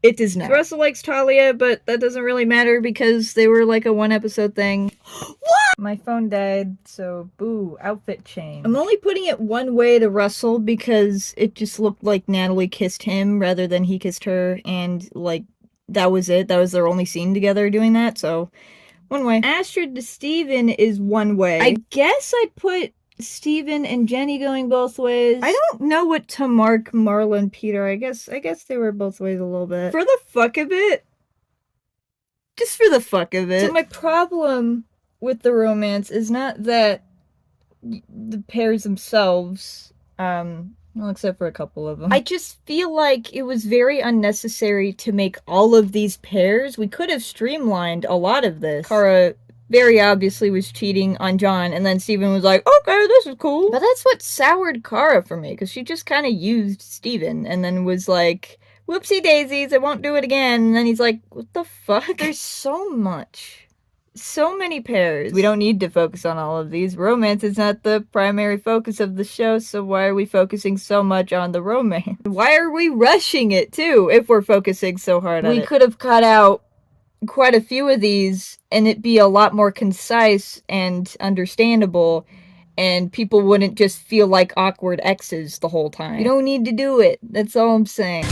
It does not. Russell likes Talia, but that doesn't really matter because they were like a 1-episode thing. What? My phone died, so boo, outfit change. I'm only putting it 1-way to Russell because it just looked like Natalie kissed him rather than he kissed her, and like, that was it. That was their only scene together doing that, so 1-way. Astrid to Steven is 1-way. I guess I put Steven and Jenny going both ways. I don't know what to mark Marla and Peter. I guess they were both ways a little bit. For the fuck of it. Just for the fuck of it. So my problem with the romance is not that the pairs themselves, well, except for a couple of them. I just feel like it was very unnecessary to make all of these pairs. We could have streamlined a lot of this. Kara very obviously was cheating on John, and then Steven was like, okay, this is cool. But that's what soured Kara for me, because she just kind of used Steven, and then was like, whoopsie daisies, I won't do it again. And then he's like, what the fuck? There's so much. So many pairs. We don't need to focus on all of these. Romance is not the primary focus of the show, so why are we focusing so much on the romance? Why are we rushing it, too, if we're focusing so hard on it? We could have cut out quite a few of these, and it'd be a lot more concise and understandable, and people wouldn't just feel like awkward exes the whole time. You don't need to do it. That's all I'm saying.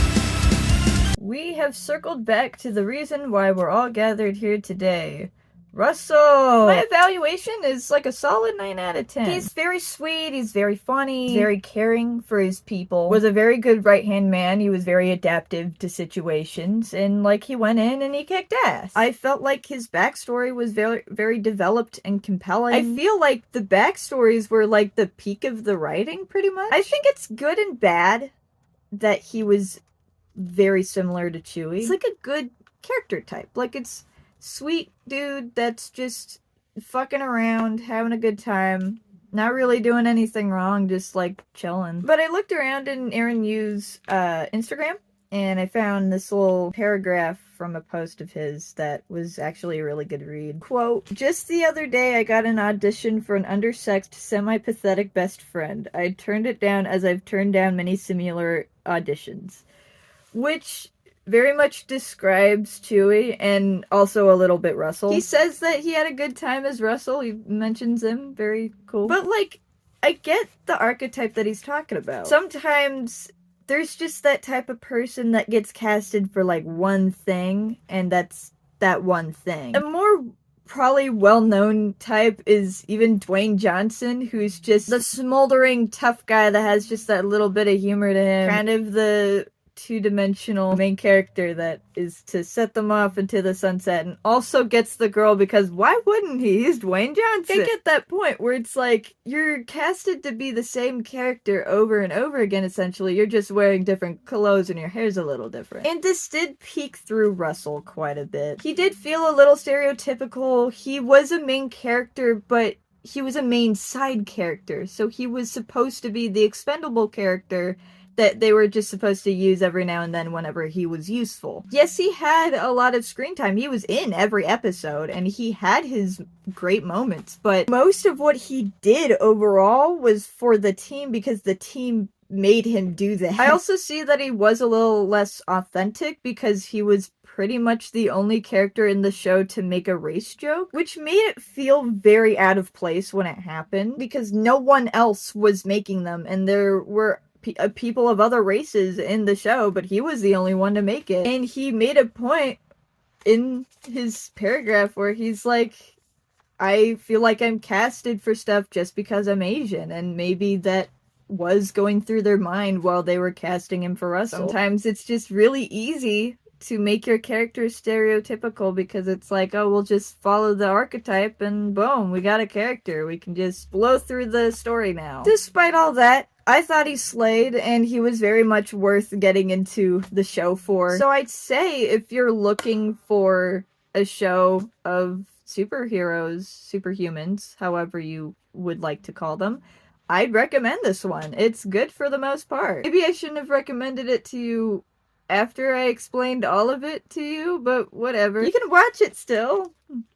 We have circled back to the reason why we're all gathered here today. Russell! My evaluation is like a solid 9 out of 10. He's very sweet, he's very funny, very caring for his people, was a very good right-hand man, he was very adaptive to situations, and like he went in and he kicked ass. I felt like his backstory was very, very developed and compelling. I feel like the backstories were like the peak of the writing, pretty much. I think it's good and bad that he was very similar to Chewie. It's like a good character type, like it's sweet dude that's just fucking around, having a good time, not really doing anything wrong, just like chilling. But I looked around in Aaron Yu's Instagram, and I found this little paragraph from a post of his that was actually a really good read. Quote, just the other day I got an audition for an undersexed, semi-pathetic best friend. I turned it down as I've turned down many similar auditions. Which very much describes Chewie, and also a little bit Russell. He says that he had a good time as Russell, he mentions him, very cool. But like, I get the archetype that he's talking about. Sometimes there's just that type of person that gets casted for like one thing, and that's that one thing. A more probably well-known type is even Dwayne Johnson, who's just the smoldering tough guy that has just that little bit of humor to him. Kind of the two-dimensional main character that is to set them off into the sunset and also gets the girl because why wouldn't he? He's Dwayne Johnson. I get that point where it's like you're casted to be the same character over and over again essentially. You're just wearing different clothes and your hair's a little different. And this did peek through Russell quite a bit. He did feel a little stereotypical. He was a main character, but he was a main side character. So he was supposed to be the expendable character that they were just supposed to use every now and then whenever he was useful. Yes, he had a lot of screen time. He was in every episode, and he had his great moments, but most of what he did overall was for the team because the team made him do that. I also see that he was a little less authentic because he was pretty much the only character in the show to make a race joke, which made it feel very out of place when it happened because no one else was making them, and there were people of other races in the show, but he was the only one to make it. And he made a point in his paragraph where he's like, I feel like I'm casted for stuff just because I'm Asian, and maybe that was going through their mind while they were casting him for Russell. Sometimes it's just really easy to make your character stereotypical because it's like, oh, we'll just follow the archetype and boom, we got a character. We can just blow through the story now. Despite all that, I thought he slayed, and he was very much worth getting into the show for. So I'd say if you're looking for a show of superheroes, superhumans, however you would like to call them, I'd recommend this one. It's good for the most part. Maybe I shouldn't have recommended it to you after I explained all of it to you, but whatever. You can watch it still.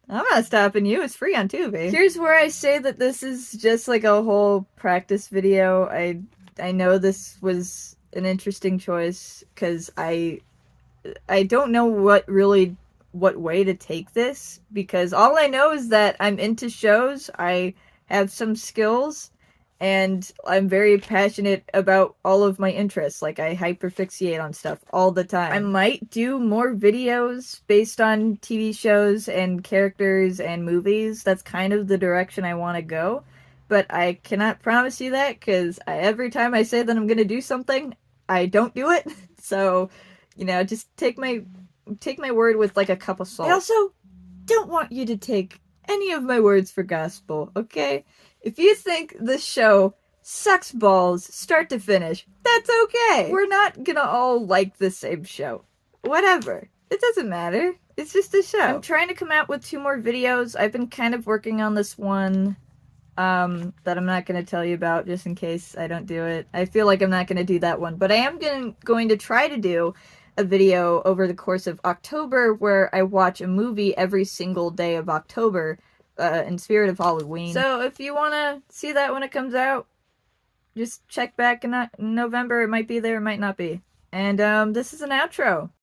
I'm not stopping you. It's free on Tubi. Here's where I say that this is just like a whole practice video. I know this was an interesting choice because I don't know what way to take this because all I know is that I'm into shows. I have some skills. And I'm very passionate about all of my interests. Like, I hyperfixate on stuff all the time. I might do more videos based on TV shows and characters and movies. That's kind of the direction I want to go. but I cannot promise you that because every time I say that I'm gonna do something, I don't do it. So, just take my word with like a cup of salt. I also don't want you to take any of my words for gospel, okay? If you think this show sucks balls start to finish, that's okay. We're not gonna all like the same show. Whatever. It doesn't matter. It's just a show. I'm trying to come out with 2 more videos. I've been kind of working on this one that I'm not going to tell you about just in case I don't do it. I feel like I'm not going to do that one, but I am going to try to do a video over the course of October where I watch a movie every single day of October in spirit of Halloween. So if you want to see that when it comes out, just check back in November. It might be there, it might not be. And this is an outro.